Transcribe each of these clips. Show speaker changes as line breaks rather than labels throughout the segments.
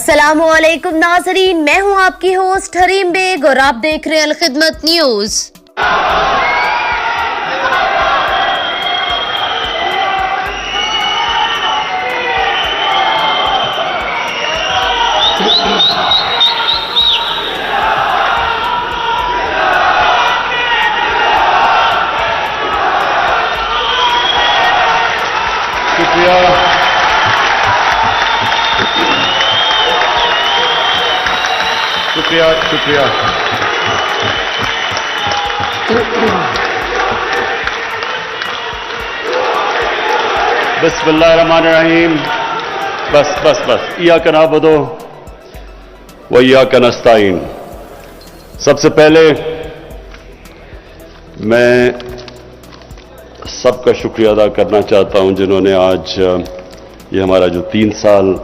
السلام علیکم ناظرین، میں ہوں آپ کی ہوسٹ حریم بیگ اور آپ دیکھ رہے ہیں الخدمت نیوز۔
شکریہ بسم اللہ الرحمن الرحیم۔ بس ایاک نعبد و ایاک نستعین۔ سب سے پہلے میں سب کا شکریہ ادا کرنا چاہتا ہوں جنہوں نے آج یہ ہمارا جو 3 سال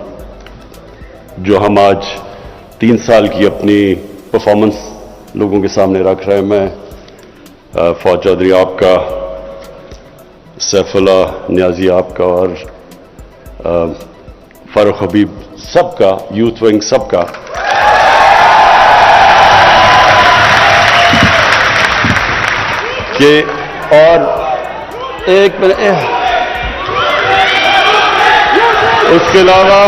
جو ہم آج 3 سال کی اپنی پرفارمنس لوگوں کے سامنے رکھ رہے ہیں۔ میں فواد چودھری آپ کا، سیف اللہ نیازی آپ کا اور فاروق حبیب سب کا، یوتھ ونگ سب کا کہ اور ایک منٹ اس کے علاوہ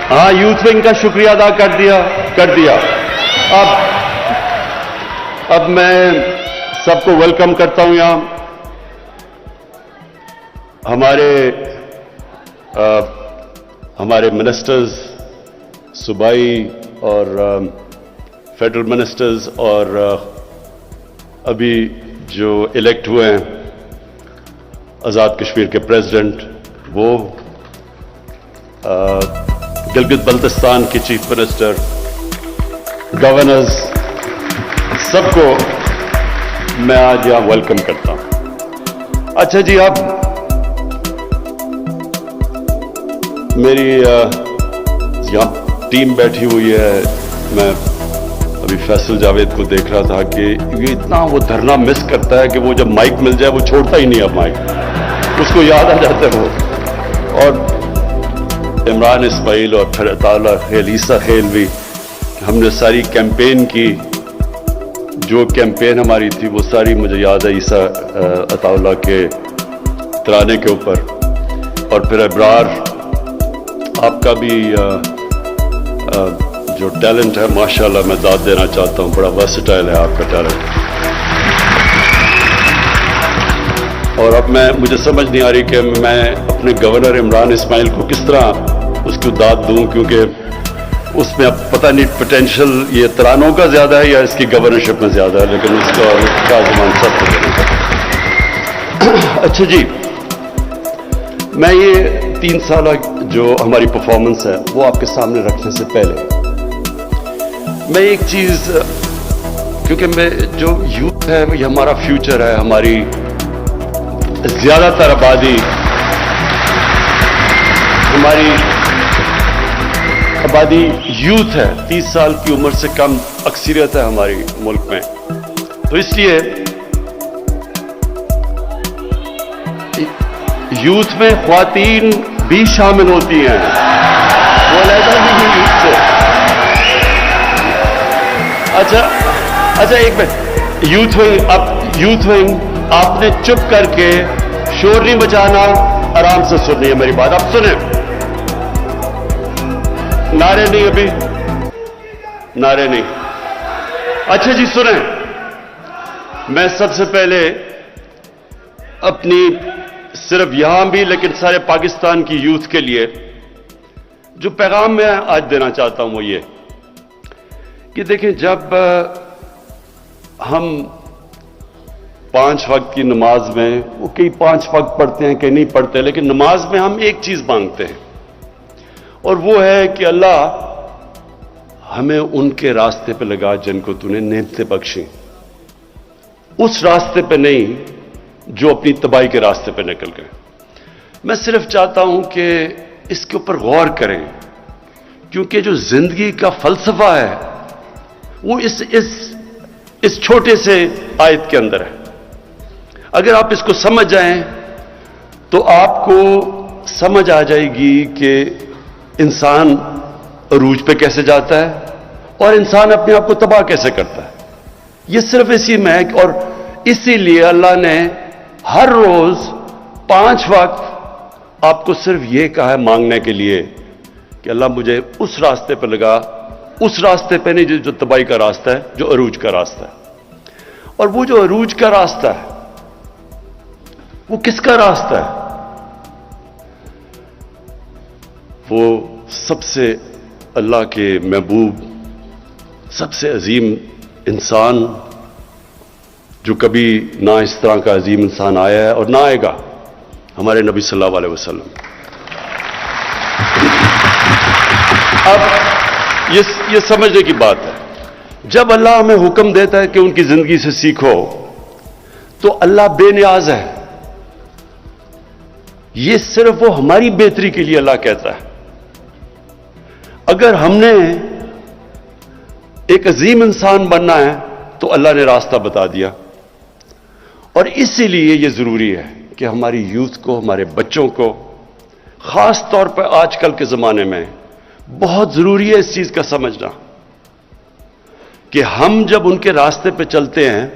ہاں یوتھ ونگ کا شکریہ ادا کر دیا۔ اب میں سب کو ویلکم کرتا ہوں یہاں۔ ہمارے منسٹرز، صوبائی اور فیڈرل منسٹرز اور ابھی جو الیکٹ ہوئے ہیں آزاد کشمیر کے پریزیڈنٹ، وہ گلگت بلتستان کی چیف منسٹر، گورنرز، سب کو میں آج یہاں ویلکم کرتا ہوں۔ اچھا جی، اب میری یہاں ٹیم بیٹھی ہوئی ہے۔ میں ابھی فیصل جاوید کو دیکھ رہا تھا کہ یہ اتنا وہ دھرنا مس کرتا ہے کہ وہ جب مائک مل جائے وہ چھوڑتا ہی نہیں اب مائک، اس کو یاد آ جاتا ہے وہ۔ اور عمران اسماعیل اور پھر عطاءاللہ خیل، عیسیٰ خیل بھی، ہم نے ساری کیمپین کی، جو کیمپین ہماری تھی وہ ساری مجھے یاد ہے عیسیٰ عطاءاللہ کے ترانے کے اوپر۔ اور پھر ابرار، آپ کا بھی جو ٹیلنٹ ہے ماشاءاللہ میں داد دینا چاہتا ہوں، بڑا ورسٹائل ہے آپ کا ٹیلنٹ۔ اور اب مجھے سمجھ نہیں آ رہی کہ میں اپنے گورنر عمران اسماعیل کو کس طرح اس کو داد دوں، کیونکہ اس میں اب پتہ نہیں پوٹینشیل یہ ترانوں کا زیادہ ہے یا اس کی گورنرشپ میں زیادہ ہے، لیکن اس کا زمان سب کو دینا چاہتا۔ اچھا جی، میں یہ 3 سال جو ہماری پرفارمنس ہے وہ آپ کے سامنے رکھنے سے پہلے میں ایک چیز، کیونکہ میں جو یوتھ ہے یہ ہمارا فیوچر ہے، ہماری زیادہ تر آبادی، ہماری آبادی یوتھ ہے، 30 سال کی عمر سے کم اکثریت ہے ہماری ملک میں، تو اس لیے یوتھ میں خواتین بھی شامل ہوتی ہیں، وہ علیحدہ نہیں یوتھ سے۔ اچھا ایک منٹ، یوتھ ونگ آپ نے چپ کر کے شور نہیں بچانا، آرام سے سننی ہے میری بات، آپ سنیں، نعرے نہیں، ابھی نعرے نہیں۔ اچھا جی سنیں، میں سب سے پہلے اپنی صرف یہاں بھی لیکن سارے پاکستان کی یوتھ کے لیے جو پیغام میں آج دینا چاہتا ہوں وہ یہ کہ دیکھیں، جب ہم 5 وقت کی نماز میں، وہ کئی 5 وقت پڑھتے ہیں کئی نہیں پڑھتے، لیکن نماز میں ہم ایک چیز مانگتے ہیں اور وہ ہے کہ اللہ ہمیں ان کے راستے پہ لگا جن کو تو نے نعمتیں بخشیں، اس راستے پہ نہیں جو اپنی تباہی کے راستے پہ نکل گئے۔ میں صرف چاہتا ہوں کہ اس کے اوپر غور کریں، کیونکہ جو زندگی کا فلسفہ ہے وہ اس چھوٹے سے آیت کے اندر ہے۔ اگر آپ اس کو سمجھ جائیں تو آپ کو سمجھ آ جائے گی کہ انسان عروج پہ کیسے جاتا ہے اور انسان اپنے آپ کو تباہ کیسے کرتا ہے. یہ صرف اسی میں ہے. اور اسی لیے اللہ نے ہر روز 5 وقت آپ کو صرف یہ کہا ہے مانگنے کے لیے کہ اللہ مجھے اس راستے پہ لگا, اس راستے پہ نہیں جو تباہی کا راستہ ہے, جو عروج کا راستہ ہے. اور وہ جو عروج کا راستہ ہے وہ کس کا راستہ ہے؟ وہ سب سے اللہ کے محبوب, سب سے عظیم انسان جو کبھی نہ اس طرح کا عظیم انسان آیا ہے اور نہ آئے گا, ہمارے نبی صلی اللہ علیہ وسلم. اب یہ سمجھنے کی بات ہے, جب اللہ ہمیں حکم دیتا ہے کہ ان کی زندگی سے سیکھو تو اللہ بے نیاز ہے. یہ صرف وہ ہماری بہتری کے لیے اللہ کہتا ہے. اگر ہم نے ایک عظیم انسان بننا ہے تو اللہ نے راستہ بتا دیا. اور اسی لیے یہ ضروری ہے کہ ہماری یوتھ کو, ہمارے بچوں کو, خاص طور پر آج کل کے زمانے میں بہت ضروری ہے اس چیز کا سمجھنا کہ ہم جب ان کے راستے پہ چلتے ہیں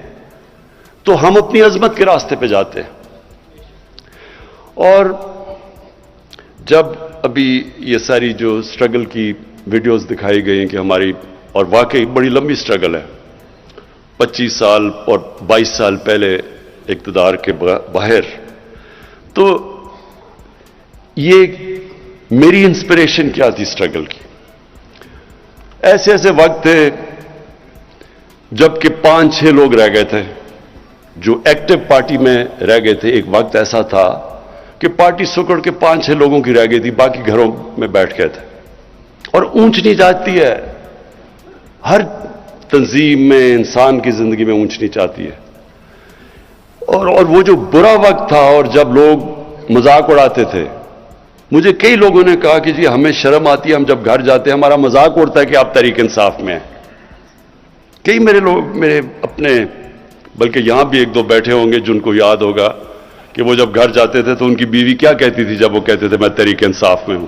تو ہم اپنی عظمت کے راستے پہ جاتے ہیں. اور جب ابھی یہ ساری جو سٹرگل کی ویڈیوز دکھائی گئی کہ ہماری, اور واقعی بڑی لمبی سٹرگل ہے, 25 سال اور 22 سال پہلے اقتدار کے باہر, تو یہ میری انسپریشن کیا تھی سٹرگل کی؟ ایسے ایسے وقت تھے جب کہ 5-6 لوگ رہ گئے تھے جو ایکٹیو پارٹی میں رہ گئے تھے. ایک وقت ایسا تھا کہ پارٹی سکڑ کے 5-6 لوگوں کی رہ گئی تھی, باقی گھروں میں بیٹھ گئے تھے. اور اونچ نیچ آتی ہے, ہر تنظیم میں, انسان کی زندگی میں اونچ نیچ آتی ہے. اور وہ جو برا وقت تھا, اور جب لوگ مذاق اڑاتے تھے, مجھے کئی لوگوں نے کہا کہ جی ہمیں شرم آتی ہے, ہم جب گھر جاتے ہیں ہمارا مذاق اڑتا ہے کہ آپ تحریک انصاف میں ہیں. کئی میرے اپنے, بلکہ یہاں بھی 1-2 بیٹھے ہوں گے جن کو یاد ہوگا کہ وہ جب گھر جاتے تھے تو ان کی بیوی کیا کہتی تھی جب وہ کہتے تھے میں تحریک انصاف میں ہوں.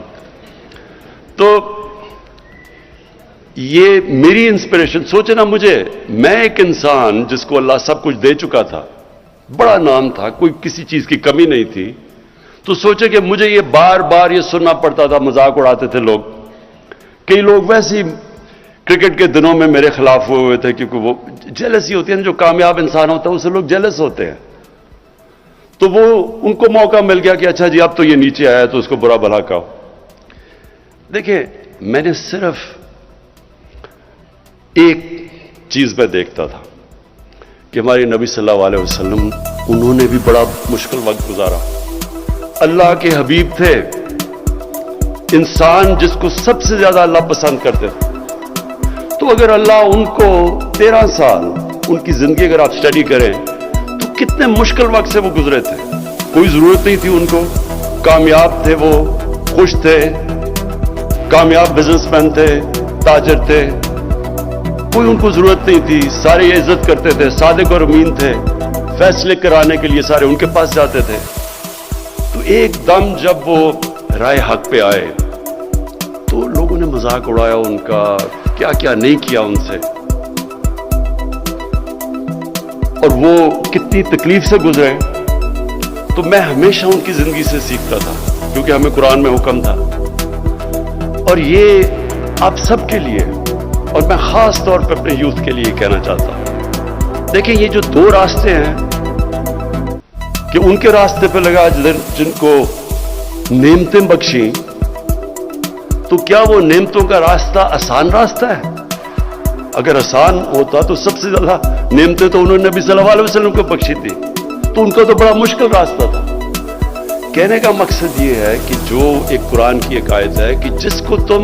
تو یہ میری انسپریشن, سوچے نا مجھے, میں ایک انسان جس کو اللہ سب کچھ دے چکا تھا, بڑا نام تھا, کوئی کسی چیز کی کمی نہیں تھی, تو سوچے کہ مجھے یہ بار بار یہ سننا پڑتا تھا, مذاق اڑاتے تھے لوگ. کئی لوگ ویسے ہی کرکٹ کے دنوں میں میرے خلاف ہوئے تھے کیونکہ وہ جیلسی ہوتی ہے, جو کامیاب انسان ہوتا ہے اسے لوگ جیلس ہوتے ہیں. تو وہ ان کو موقع مل گیا کہ اچھا جی اب تو یہ نیچے آیا تو اس کو برا بھلا کہو. دیکھیں, میں نے صرف ایک چیز پہ دیکھتا تھا کہ ہمارے نبی صلی اللہ علیہ وسلم, انہوں نے بھی بڑا مشکل وقت گزارا. اللہ کے حبیب تھے, انسان جس کو سب سے زیادہ اللہ پسند کرتے تھے. تو اگر اللہ ان کو 13 سال ان کی زندگی اگر آپ سٹڈی کریں تو کتنے مشکل وقت سے وہ گزرے تھے. کوئی ضرورت نہیں تھی ان کو, کامیاب تھے, وہ خوش تھے, کامیاب بزنس مین تھے, تاجر تھے, کوئی ان کو ضرورت نہیں تھی, سارے عزت کرتے تھے, صادق اور امین تھے, فیصلے کرانے کے لیے سارے ان کے پاس جاتے تھے. تو ایک دم جب وہ رائے حق پہ آئے تو لوگوں نے مذاق اڑایا ان کا, کیا کیا نہیں کیا ان سے, اور وہ کتنی تکلیف سے گزرے. تو میں ہمیشہ ان کی زندگی سے سیکھتا تھا کیونکہ ہمیں قرآن میں حکم تھا. اور یہ آپ سب کے لیے, اور میں خاص طور پہ اپنے یوتھ کے لیے کہنا چاہتا ہوں, دیکھیں یہ جو 2 راستے ہیں کہ ان کے راستے پہ لگا جن کو نعمتیں بخشیں, تو کیا وہ نعمتوں کا راستہ آسان راستہ ہے؟ اگر آسان ہوتا تو سب سے زیادہ نعمتیں تو انہوں نے نبی صلی اللہ علیہ وسلم کو بخشی تھی, تو ان کا تو بڑا مشکل راستہ تھا. کہنے کا مقصد یہ ہے کہ جو ایک قرآن کی ایک آیت ہے کہ جس کو تم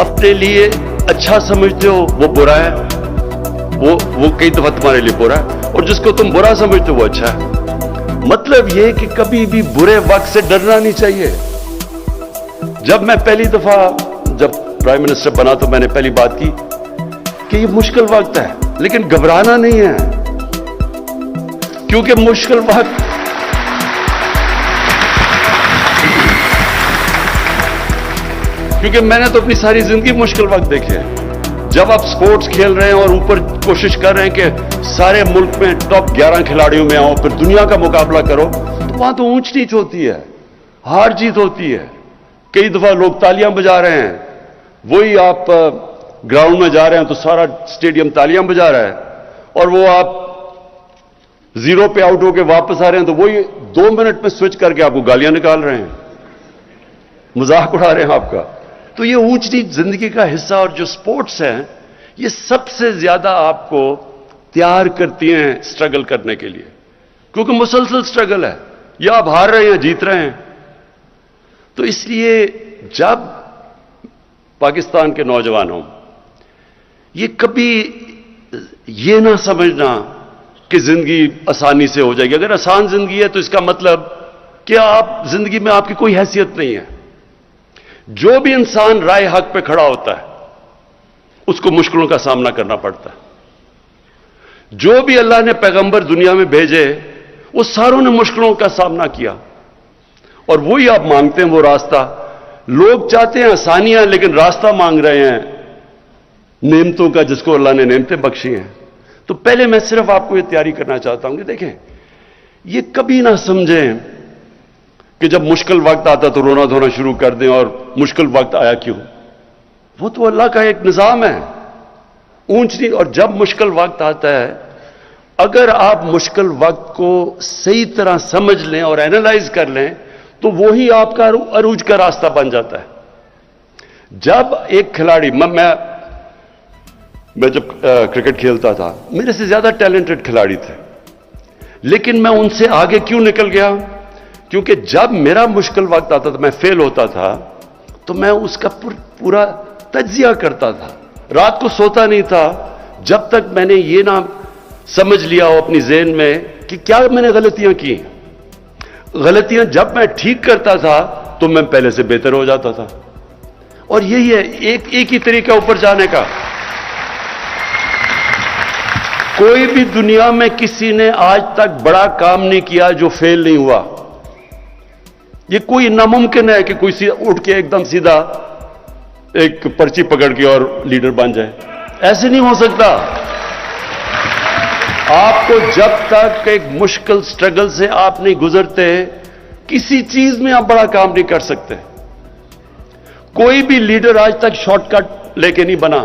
اپنے لیے اچھا سمجھتے ہو وہ برا ہے, وہ کئی دفعہ تمہارے لیے برا ہے, اور جس کو تم برا سمجھتے ہو وہ اچھا ہے. مطلب یہ کہ کبھی بھی برے وقت سے ڈرنا نہیں چاہیے. جب میں پہلی دفعہ جب پرائم منسٹر بنا تو میں نے پہلی بات کی کہ یہ مشکل وقت ہے, لیکن گھبرانا نہیں ہے, کیونکہ مشکل وقت کیونکہ میں نے تو اپنی ساری زندگی مشکل وقت دیکھے ہیں. جب آپ سپورٹس کھیل رہے ہیں اور اوپر کوشش کر رہے ہیں کہ سارے ملک میں ٹاپ 11 کھلاڑیوں میں آؤ, پھر دنیا کا مقابلہ کرو, تو وہاں تو اونچ نیچ ہوتی ہے, ہار جیت ہوتی ہے. کئی دفعہ لوگ تالیاں بجا رہے ہیں, وہی آپ گراؤنڈ میں جا رہے ہیں تو سارا اسٹیڈیم تالیاں بجا رہا ہے, اور وہ آپ 0 پہ آؤٹ ہو کے واپس آ رہے ہیں تو وہی 2 منٹ میں سوئچ کر کے آپ کو گالیاں نکال رہے ہیں, مذاق اڑا رہے ہیں آپ کا. تو یہ اونچ نیچ زندگی کا حصہ, اور جو سپورٹس ہیں یہ سب سے زیادہ آپ کو تیار کرتی ہیں سٹرگل کرنے کے لیے, کیونکہ مسلسل سٹرگل ہے, یا آپ ہار رہے ہیں جیت رہے ہیں. تو اس لیے جب پاکستان کے نوجوانوں یہ کبھی یہ نہ سمجھنا کہ زندگی آسانی سے ہو جائے گی. اگر آسان زندگی ہے تو اس کا مطلب کہ آپ زندگی میں آپ کی کوئی حیثیت نہیں ہے. جو بھی انسان رائے حق پہ کھڑا ہوتا ہے اس کو مشکلوں کا سامنا کرنا پڑتا ہے. جو بھی اللہ نے پیغمبر دنیا میں بھیجے وہ ساروں نے مشکلوں کا سامنا کیا, اور وہی آپ مانگتے ہیں وہ راستہ. لوگ چاہتے ہیں آسانیاں, لیکن راستہ مانگ رہے ہیں نعمتوں کا, جس کو اللہ نے نعمتیں بخشی ہیں. تو پہلے میں صرف آپ کو یہ تیاری کرنا چاہتا ہوں کہ دیکھیں, یہ کبھی نہ سمجھیں کہ جب مشکل وقت آتا تو رونا دھونا شروع کر دیں, اور مشکل وقت آیا کیوں. وہ تو اللہ کا ایک نظام ہے, اونچ نیچ. اور جب مشکل وقت آتا ہے, اگر آپ مشکل وقت کو صحیح طرح سمجھ لیں اور اینالائز کر لیں تو وہی آپ کا عروج کا راستہ بن جاتا ہے. جب ایک کھلاڑی, میں جب کرکٹ کھیلتا تھا میرے سے زیادہ ٹیلنٹڈ کھلاڑی تھے, لیکن میں ان سے آگے کیوں نکل گیا؟ کیونکہ جب میرا مشکل وقت آتا تھا, میں فیل ہوتا تھا, تو میں اس کا پورا تجزیہ کرتا تھا. رات کو سوتا نہیں تھا جب تک میں نے یہ نہ سمجھ لیا ہو اپنی ذہن میں کہ کیا میں نے غلطیاں کی. غلطیاں جب میں ٹھیک کرتا تھا تو میں پہلے سے بہتر ہو جاتا تھا. اور یہی ہے ایک ہی طریقہ اوپر جانے کا. کوئی بھی دنیا میں کسی نے آج تک بڑا کام نہیں کیا جو فیل نہیں ہوا. یہ کوئی ناممکن ہے کہ کوئی اٹھ کے ایک دم سیدھا ایک پرچی پکڑ کے اور لیڈر بن جائے. ایسے نہیں ہو سکتا. آپ کو جب تک ایک مشکل سٹرگل سے آپ نہیں گزرتے, کسی چیز میں آپ بڑا کام نہیں کر سکتے. کوئی بھی لیڈر آج تک شارٹ کٹ لے کے نہیں بنا.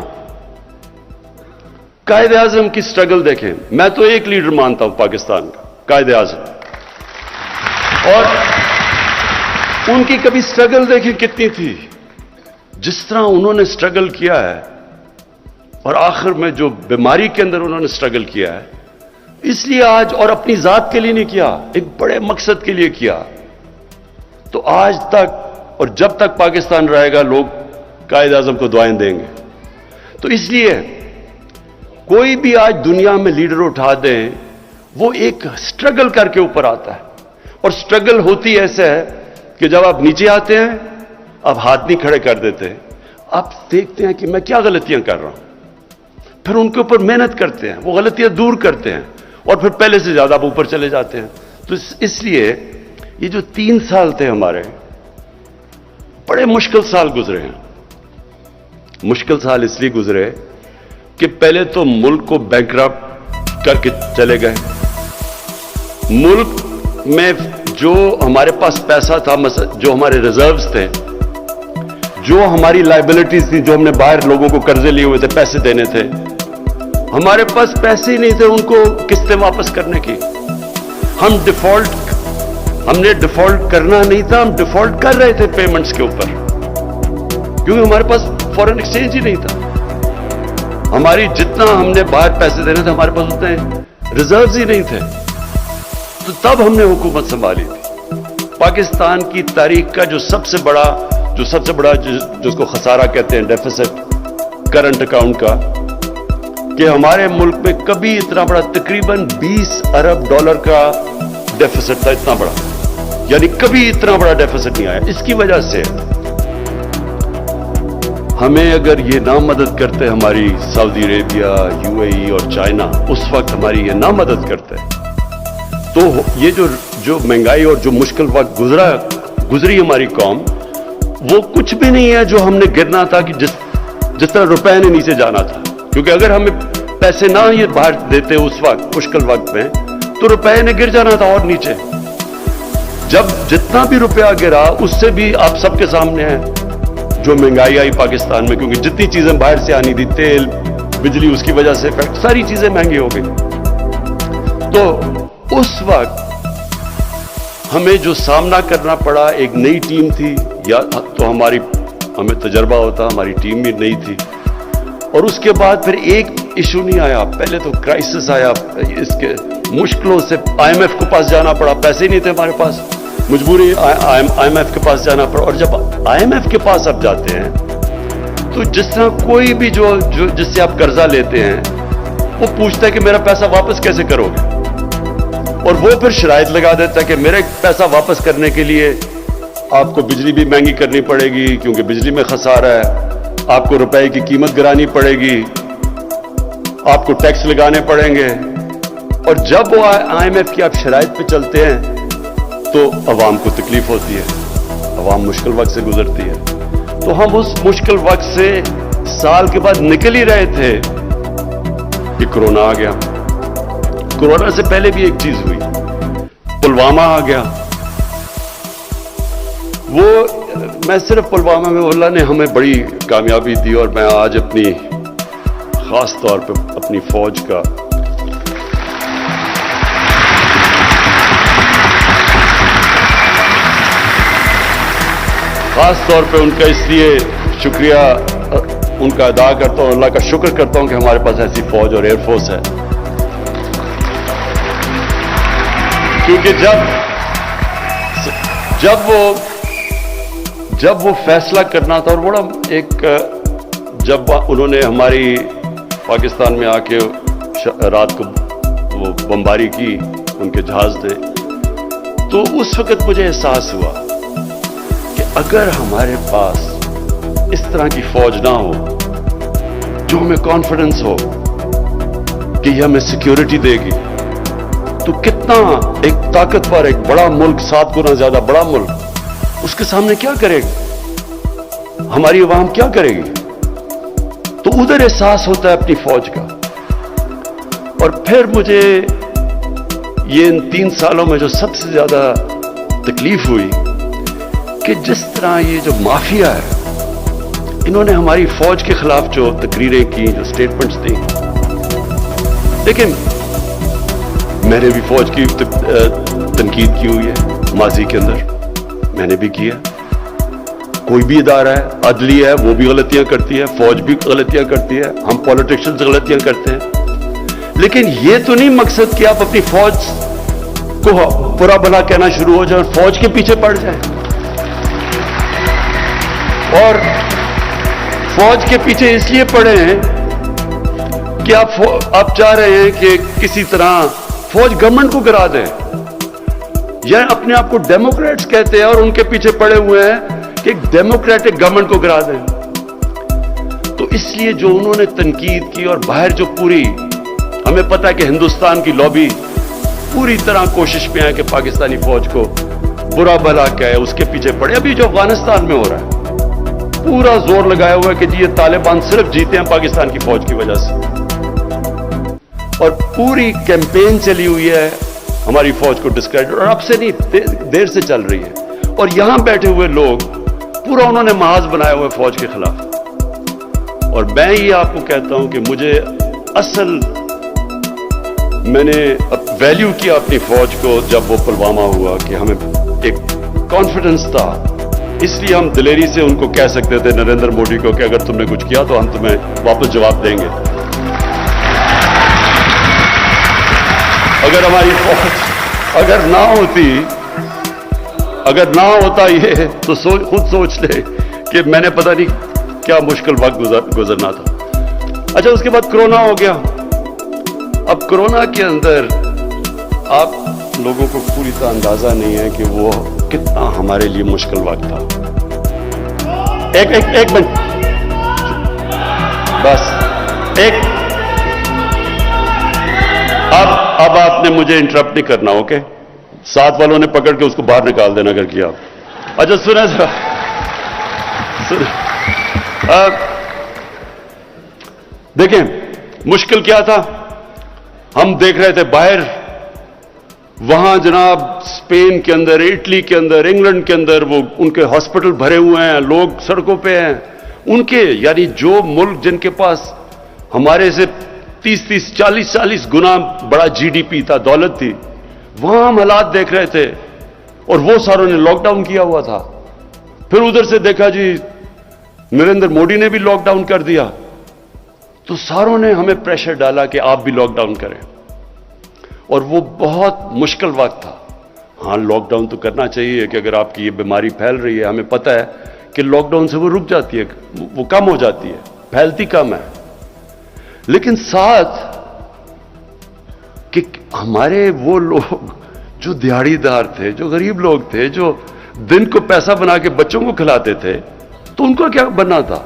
قائد اعظم کی سٹرگل دیکھیں. میں تو ایک لیڈر مانتا ہوں پاکستان کا, قائد اعظم, اور ان کی کبھی سٹرگل دیکھیں کتنی تھی. جس طرح انہوں نے سٹرگل کیا ہے, اور آخر میں جو بیماری کے اندر انہوں نے سٹرگل کیا ہے, اس لیے آج, اور اپنی ذات کے لیے نہیں کیا, ایک بڑے مقصد کے لیے کیا. تو آج تک اور جب تک پاکستان رہے گا لوگ قائد اعظم کو دعائیں دیں گے. تو اس لیے کوئی بھی آج دنیا میں لیڈر اٹھا دیں, وہ ایک سٹرگل کر کے اوپر آتا ہے. اور سٹرگل ہوتی ایسے ہے کہ جب آپ نیچے آتے ہیں آپ ہاتھ نہیں کھڑے کر دیتے, آپ دیکھتے ہیں کہ میں کیا غلطیاں کر رہا ہوں, پھر ان کے اوپر محنت کرتے ہیں, وہ غلطیاں دور کرتے ہیں, اور پھر پہلے سے زیادہ آپ اوپر چلے جاتے ہیں. تو اس لیے یہ جو 3 سال تھے ہمارے, بڑے مشکل سال گزرے ہیں. مشکل سال اس لیے گزرے کہ پہلے تو ملک کو بینکرپٹ کر کے چلے گئے. ملک میں جو ہمارے پاس پیسہ تھا, جو ہمارے ریزروز تھے, جو ہماری لائبلٹیز تھی, جو ہم نے باہر لوگوں کو قرضے لیے ہوئے تھے, پیسے دینے تھے, ہمارے پاس پیسے ہی نہیں تھے ان کو قسطیں واپس کرنے کی. ہم نے ڈیفالٹ کرنا نہیں تھا, ہم ڈیفالٹ کر رہے تھے پیمنٹس کے اوپر, کیونکہ ہمارے پاس فورن ایکسچینج ہی نہیں تھا. ہماری جتنا ہم نے باہر پیسے دینے تھے, ہمارے پاس اتنے ریزروز ہی نہیں تھے. تو تب ہم نے حکومت سنبھالی تھی. پاکستان کی تاریخ کا جو سب سے بڑا جس کو خسارہ کہتے ہیں, ڈیفیسٹ کرنٹ اکاؤنٹ کا, کہ ہمارے ملک میں کبھی اتنا بڑا, تقریباً $20 ارب کا ڈیفیسٹ تھا. اتنا بڑا, یعنی کبھی اتنا بڑا ڈیفیسٹ نہیں آیا. اس کی وجہ سے ہمیں اگر یہ نہ مدد کرتے ہماری سعودی عربیہ, UAE اور چائنا, اس وقت ہماری یہ نہ مدد کرتے, تو یہ جو مہنگائی اور جو مشکل وقت گزری ہماری قوم, वो कुछ भी नहीं है जो हमने गिरना था कि जिस तरह रुपए ने नीचे जाना था, क्योंकि अगर हमें पैसे ना ये बाहर देते उस वक्त मुश्किल वक्त में तो रुपए ने गिर जाना था और नीचे। जब जितना भी रुपया गिरा उससे भी आप सबके सामने है जो महंगाई आई पाकिस्तान में, क्योंकि जितनी चीजें बाहर से आनी थी, तेल बिजली, उसकी वजह से सारी चीजें महंगी हो गई। तो उस वक्त हमें जो सामना करना पड़ा, एक नई टीम थी, या तो हमें तजर्बा होता, हमारी टीम भी नई थी, और उसके बाद फिर एक इशू नहीं आया, पहले तो क्राइसिस आया, इसके मुश्किलों से IMF के पास जाना पड़ा, पैसे नहीं थे हमारे पास, मजबूरी IMF के पास जाना पड़ा। और जब IMF के पास आप जाते हैं तो जिस तरह कोई भी जो जिससे आप कर्जा लेते हैं वो पूछता है कि मेरा पैसा वापस कैसे करोगे, और वो फिर शराइत लगा देता है कि मेरा पैसा वापस करने के लिए आपको बिजली भी महंगी करनी पड़ेगी क्योंकि बिजली में खसारा है, आपको रुपए की कीमत गिरानी पड़ेगी, आपको टैक्स लगाने पड़ेंगे। और जब वो IMF की आप शराइत पे चलते हैं तो अवाम को तकलीफ होती है, अवाम मुश्किल वक्त से गुजरती है। तो हम उस मुश्किल वक्त से साल के बाद निकल ही रहे थे कि कोरोना आ गया। कोरोना से पहले भी एक चीज हुई, पुलवामा आ गया। वो मैं सिर्फ पुलवामा में अल्लाह ने हमें बड़ी कामयाबी दी, और मैं आज अपनी खास तौर पे अपनी फौज का खास तौर पे उनका इसलिए शुक्रिया उनका अदा करता हूं, अल्लाह का शुक्र करता हूं कि हमारे पास ऐसी फौज और एयरफोर्स है। क्योंकि जब वो फैसला करना था, और बड़ा जब उन्होंने हमारी पाकिस्तान में आके रात को वो बमबारी की उनके जहाज से, तो उस वक्त मुझे एहसास हुआ कि अगर हमारे पास इस तरह की फौज ना हो जो हमें कॉन्फिडेंस हो कि ये हमें सिक्योरिटी देगी, तो कितना एक ताकतवर, एक बड़ा मुल्क, 7 गुना ज्यादा बड़ा मुल्क, उसके सामने क्या करेगी, हमारी अवाम क्या करेगी। तो उधर एहसास होता है अपनी फौज का। और फिर मुझे ये इन 3 सालों में जो सबसे ज्यादा तकलीफ हुई कि जिस तरह ये जो माफिया है, इन्होंने हमारी फौज के खिलाफ जो तकरीरें की, जो स्टेटमेंट्स दी, लेकिन मैंने भी फौज की तनकीद की हुई है माजी के अंदर, मैंने भी किया। कोई भी इदारा है, अदलिया है, वो भी गलतियां करती है, फौज भी गलतियां करती है, हम पॉलिटिशियंस गलतियां करते हैं। लेकिन ये तो नहीं मकसद कि आप अपनी फौज को बुरा भला कहना शुरू हो जाए, फौज के पीछे पड़ जाए। और फौज के पीछे इसलिए पड़े हैं कि आप चाह रहे हैं कि किसी तरह फौज गवर्नमेंट को गिरा दे, या अपने आप को डेमोक्रेट्स कहते हैं और उनके पीछे पड़े हुए हैं कि डेमोक्रेटिक गवर्नमेंट को गिरा दें। तो इसलिए जो उन्होंने तनकीद की, और बाहर जो पूरी, हमें पता है कि हिंदुस्तान की लॉबी पूरी तरह कोशिश में है कि पाकिस्तानी फौज को बुरा भला कहे, उसके पीछे पड़े। अभी जो अफगानिस्तान में हो रहा है, पूरा जोर लगाया हुआ है कि जी ये तालिबान सिर्फ जीते हैं पाकिस्तान की फौज की वजह से, और पूरी कैंपेन चली हुई है हमारी फौज को डिस्क्रेडिट, और अब से नहीं, देर से चल रही है। और यहां बैठे हुए लोग पूरा उन्होंने महाज बनाया हुआ है फौज के खिलाफ। और मैं ये आपको कहता हूं कि मुझे मैंने वैल्यू किया अपनी फौज को जब वो पुलवामा हुआ, कि हमें एक कॉन्फिडेंस था, इसलिए हम दिलेरी से उनको कह सकते थे, नरेंद्र मोदी को, कि अगर तुमने कुछ किया तो हम तुम्हें वापस जवाब देंगे। अगर हमारी फौज अगर ना होता ये, तो खुद सोच ले कि मैंने पता नहीं क्या मुश्किल वक्त गुजरना था। अच्छा, उसके बाद कोरोना हो गया। अब कोरोना के अंदर आप लोगों को पूरी तरह अंदाजा नहीं है कि वो कितना हमारे लिए मुश्किल वक्त था। एक मिनट, बस अब आपने मुझे इंटरप्ट नहीं करना, ओके? साथ वालों ने पकड़ के उसको बाहर निकाल देना अगर किया। अच्छा सुना जरा, دیکھیں مشکل کیا تھا. ہم دیکھ رہے تھے باہر وہاں جناب اسپین کے اندر, اٹلی کے اندر, انگلینڈ کے اندر وہ ان کے ہاسپٹل بھرے ہوئے ہیں, لوگ سڑکوں پہ ہیں. ان کے یعنی جو ملک جن کے پاس ہمارے سے 30 40 گنا بڑا جی ڈی پی تھا, دولت تھی, وہاں ہم حالات دیکھ رہے تھے اور وہ ساروں نے لاک ڈاؤن کیا ہوا تھا. پھر ادھر سے دیکھا جی نریندر مودی نے بھی لاک ڈاؤن کر دیا, تو ساروں نے ہمیں پریشر ڈالا کہ آپ بھی لاک ڈاؤن کریں. اور وہ بہت مشکل وقت تھا. ہاں لاک ڈاؤن تو کرنا چاہیے کہ اگر آپ کی یہ بیماری پھیل رہی ہے, ہمیں پتہ ہے کہ لاک ڈاؤن سے وہ رک جاتی ہے, وہ کم ہو جاتی ہے, پھیلتی کم ہے. لیکن ساتھ کہ ہمارے وہ لوگ جو دیہڑی دار تھے, جو غریب لوگ تھے, جو دن کو پیسہ بنا کے بچوں کو کھلاتے تھے, تو ان کو کیا بننا تھا.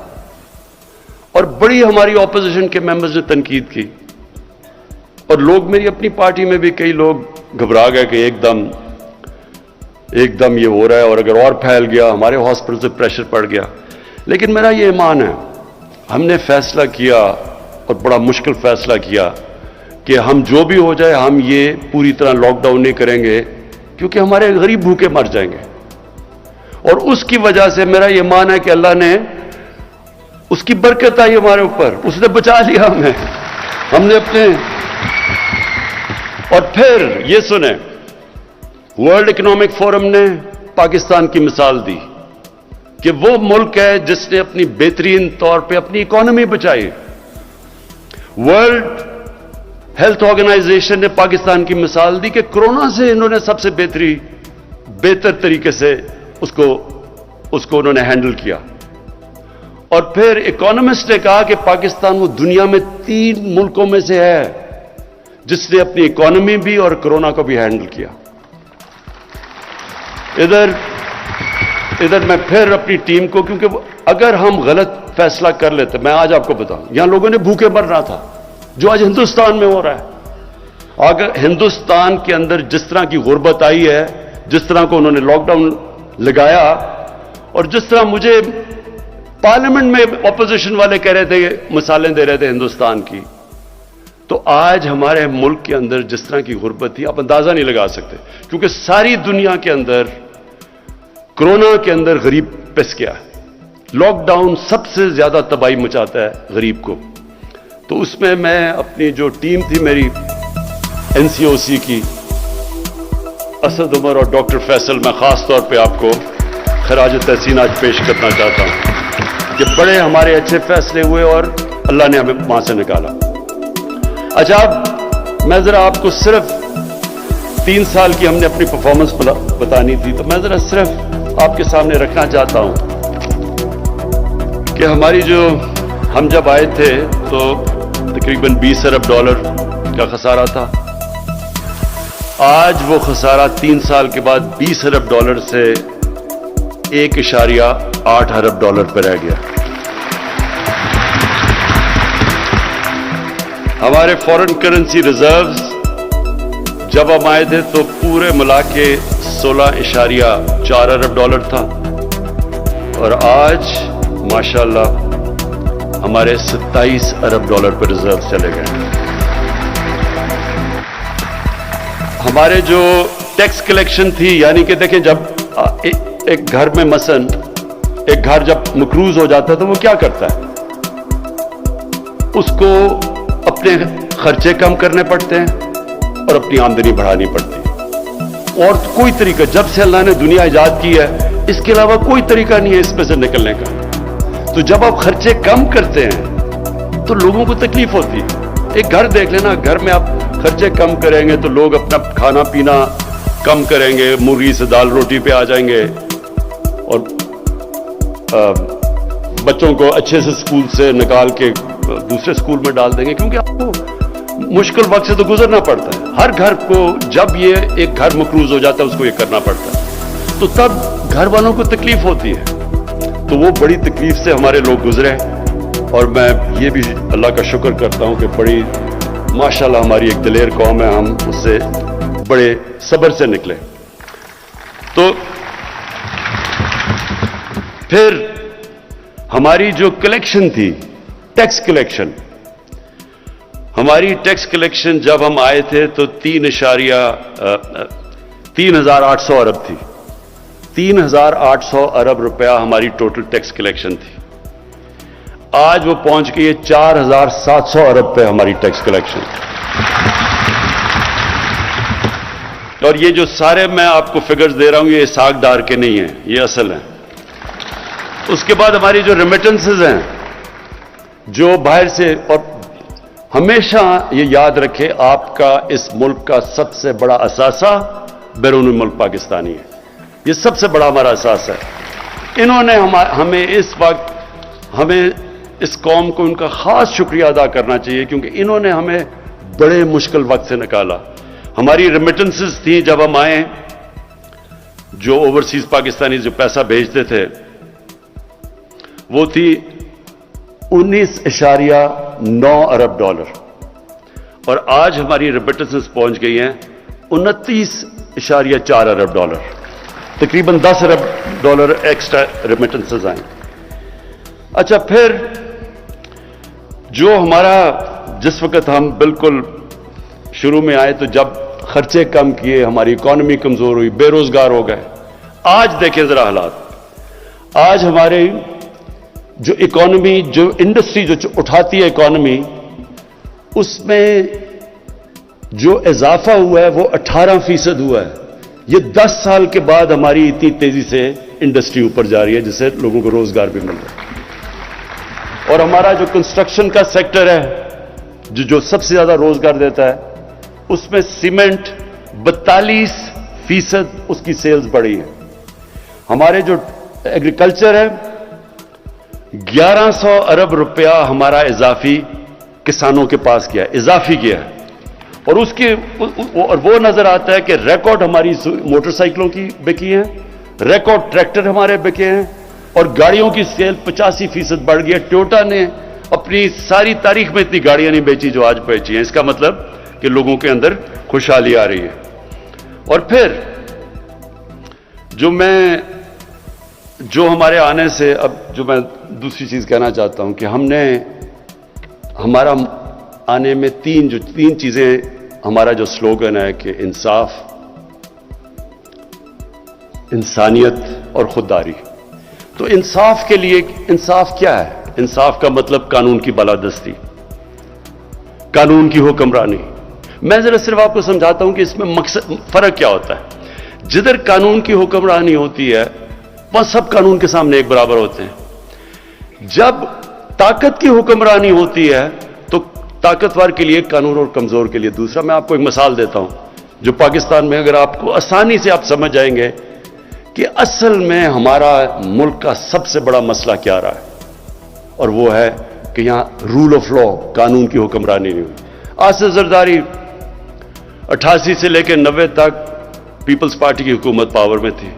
اور بڑی ہماری اپوزیشن کے ممبرز نے تنقید کی, اور لوگ میری اپنی پارٹی میں بھی کئی لوگ گھبرا گئے کہ ایک دم یہ ہو رہا ہے, اور اگر اور پھیل گیا ہمارے ہاسپٹل سے پریشر پڑ گیا. لیکن میرا یہ ایمان ہے, ہم نے فیصلہ کیا اور بڑا مشکل فیصلہ کیا کہ ہم جو بھی ہو جائے ہم یہ پوری طرح لاک ڈاؤن نہیں کریں گے, کیونکہ ہمارے غریب بھوکے مر جائیں گے. اور اس کی وجہ سے میرا یہ ایمان ہے کہ اللہ نے, اس کی برکت آئی ہمارے اوپر, اس نے بچا لیا ہمیں, ہم نے اپنے. اور پھر یہ سنیں, ورلڈ اکنامک فورم نے پاکستان کی مثال دی کہ وہ ملک ہے جس نے اپنی بہترین طور پہ اپنی اکانومی بچائی. ورلڈ ہیلتھ آرگنائزیشن نے پاکستان کی مثال دی کہ کورونا سے انہوں نے سب سے بہتر طریقے سے اس کو انہوں نے ہینڈل کیا. اور پھر اکانومسٹ نے کہا کہ پاکستان وہ دنیا میں 3 ملکوں میں سے ہے جس نے اپنی اکانومی بھی اور کورونا کو بھی ہینڈل کیا. ادھر میں پھر اپنی ٹیم کو, کیونکہ اگر ہم غلط فیصلہ کر لیتے, میں آج آپ کو بتاؤں, یہاں لوگوں نے بھوکے مرنا تھا جو آج ہندوستان میں ہو رہا ہے. اگر ہندوستان کے اندر جس طرح کی غربت آئی ہے, جس طرح کو انہوں نے لاک ڈاؤن لگایا, اور جس طرح مجھے پارلیمنٹ میں اپوزیشن والے کہہ رہے تھے, مثالیں دے رہے تھے ہندوستان کی, تو آج ہمارے ملک کے اندر جس طرح کی غربت تھی آپ اندازہ نہیں لگا سکتے. کیونکہ ساری دنیا کے اندر کورونا کے اندر غریب پس گیا. لاک ڈاؤن سب سے زیادہ تباہی مچاتا ہے غریب کو. تو اس میں میں اپنی جو ٹیم تھی میری این سی او سی کی, اسد عمر اور ڈاکٹر فیصل, میں خاص طور پہ آپ کو خراج تحسین آج پیش کرنا چاہتا ہوں کہ بڑے ہمارے اچھے فیصلے ہوئے اور اللہ نے ہمیں وہاں سے نکالا. اچھا, میں ذرا آپ کو صرف 3 سال کی ہم نے اپنی پرفارمنس بتانی تھی, تو میں ذرا صرف آپ کے سامنے رکھنا چاہتا ہوں کہ ہماری ہم جب آئے تھے تو تقریباً $20 ارب کا خسارہ تھا. آج وہ خسارہ 3 سال کے بعد $20 ارب سے $1.8 ارب پہ رہ گیا. ہمارے فورن کرنسی ریزروز جب ہم آئے تھے تو پورے ملا کے $16.4 ارب تھا, اور آج ماشاءاللہ ہمارے $27 ارب پہ ریزرو چلے گئے. ہمارے جو ٹیکس کلیکشن تھی, یعنی کہ دیکھیں جب ایک گھر میں مثلاً ایک گھر جب مقروض ہو جاتا ہے تو وہ کیا کرتا ہے, اس کو اپنے خرچے کم کرنے پڑتے ہیں اور اپنی آمدنی بڑھانی پڑتی ہے. اور کوئی طریقہ, جب سے اللہ نے دنیا ایجاد کی ہے, اس کے علاوہ کوئی طریقہ نہیں ہے اس میں سے نکلنے کا. تو جب آپ خرچے کم کرتے ہیں تو لوگوں کو تکلیف ہوتی ہے. ایک گھر دیکھ لینا, گھر میں آپ خرچے کم کریں گے تو لوگ اپنا کھانا پینا کم کریں گے, مرغی سے دال روٹی پہ آ جائیں گے, اور بچوں کو اچھے سے اسکول سے نکال کے دوسرے اسکول میں ڈال دیں گے, کیونکہ آپ کو مشکل وقت سے تو گزرنا پڑتا ہے. ہر گھر کو جب یہ ایک گھر مقروض ہو جاتا ہے اس کو یہ کرنا پڑتا ہے, تو تب گھر والوں کو تکلیف ہوتی ہے. تو وہ بڑی تکلیف سے ہمارے لوگ گزرے, اور میں یہ بھی اللہ کا شکر کرتا ہوں کہ بڑی ماشاءاللہ ہماری ایک دلیر قوم ہے, ہم اس سے بڑے صبر سے نکلے. تو پھر हमारी जो कलेक्शन थी, टैक्स कलेक्शन, हमारी टैक्स कलेक्शन जब हम आए थे तो 3,800 अरब थी। 3,800 अरब रुपया हमारी टोटल टैक्स कलेक्शन थी। आज वो पहुंच गई है 4,700 अरब पे हमारी टैक्स कलेक्शन। और ये जो सारे मैं आपको फिगर्स दे रहा हूं, ये साग डार के नहीं है, ये असल है। उसके बाद हमारी जो रेमिटेंसेस हैं, जो बाहर से, और हमेशा ये याद रखें, आपका इस मुल्क का सबसे बड़ा असासा बैरून मुल्क पाकिस्तानी है। ये सबसे बड़ा हमारा असासा है। इन्होंने हमें इस वक्त, हमें इस कौम को उनका खास शुक्रिया अदा करना चाहिए, क्योंकि इन्होंने हमें बड़े मुश्किल वक्त से निकाला। हमारी रेमिटेंसेस थी जब हम आए, जो ओवरसीज पाकिस्तानी जो पैसा भेजते थे, वो थी 19.9 अरब डॉलर, और आज हमारी रेमिटेंसेस पहुंच गई हैं 29.4 अरब डॉलर। तकरीबन 10 अरब डॉलर एक्स्ट्रा रेमिटेंसेस आए। अच्छा, फिर जो हमारा, जिस वक्त हम बिल्कुल शुरू में आए तो जब खर्चे कम किए, हमारी इकॉनमी कमजोर हुई, बेरोजगार हो गए। आज देखें जरा हालात। आज हमारे जो इकॉनमी, जो इंडस्ट्री जो उठाती है इकॉनमी, उसमें जो इजाफा हुआ है वो 18% हुआ है। ये 10 साल के बाद हमारी इतनी तेजी से इंडस्ट्री ऊपर जा रही है, जिससे लोगों को रोजगार भी मिल रहा है। और हमारा जो कंस्ट्रक्शन का सेक्टर है, जो सबसे ज्यादा रोजगार देता है, उसमें सीमेंट 42% उसकी सेल्स बढ़ी है। हमारे जो एग्रीकल्चर है, 1100 अरब रुपया हमारा इजाफी किसानों के पास किया है, इजाफी किया है। और उसके और वो नजर आता है कि रिकॉर्ड हमारी मोटरसाइकिलों की बिकी हैं, रिकॉर्ड ट्रैक्टर हमारे बिके हैं, और गाड़ियों की सेल 85% बढ़ गई है। टोयोटा ने अपनी सारी तारीख में इतनी गाड़ियां नहीं बेची जो आज बेची हैं। इसका मतलब कि लोगों के अंदर खुशहाली आ रही है। और फिर जो हमारे आने से, अब जो मैं दूसरी चीज कहना चाहता हूं कि हमारा आने में तीन चीजें, हमारा जो स्लोगन है कि इंसाफ, इंसानियत और खुददारी। तो इंसाफ के लिए, इंसाफ क्या है? इंसाफ का मतलब कानून की बालादस्ती, कानून की हुक्मरानी। मैं जरा सिर्फ आपको समझाता हूं कि इसमें मकसद, फर्क क्या होता है। जिधर कानून की हुक्मरानी होती है, वह सब कानून के सामने एक बराबर होते हैं। जब ताकत की हुक्मरानी होती है तो ताकतवर के लिए कानून और कमजोर के लिए दूसरा। मैं आपको एक मिसाल देता हूं, जो पाकिस्तान में अगर आपको आसानी से आप समझ जाएंगे कि असल में हमारा मुल्क का सबसे बड़ा मसला क्या रहा है, और वो है कि यहां रूल ऑफ लॉ, कानून की हुक्मरानी नहीं हुई। आसिफ जरदारी 88 से लेकर 90 तक पीपल्स पार्टी की हुकूमत पावर में थी।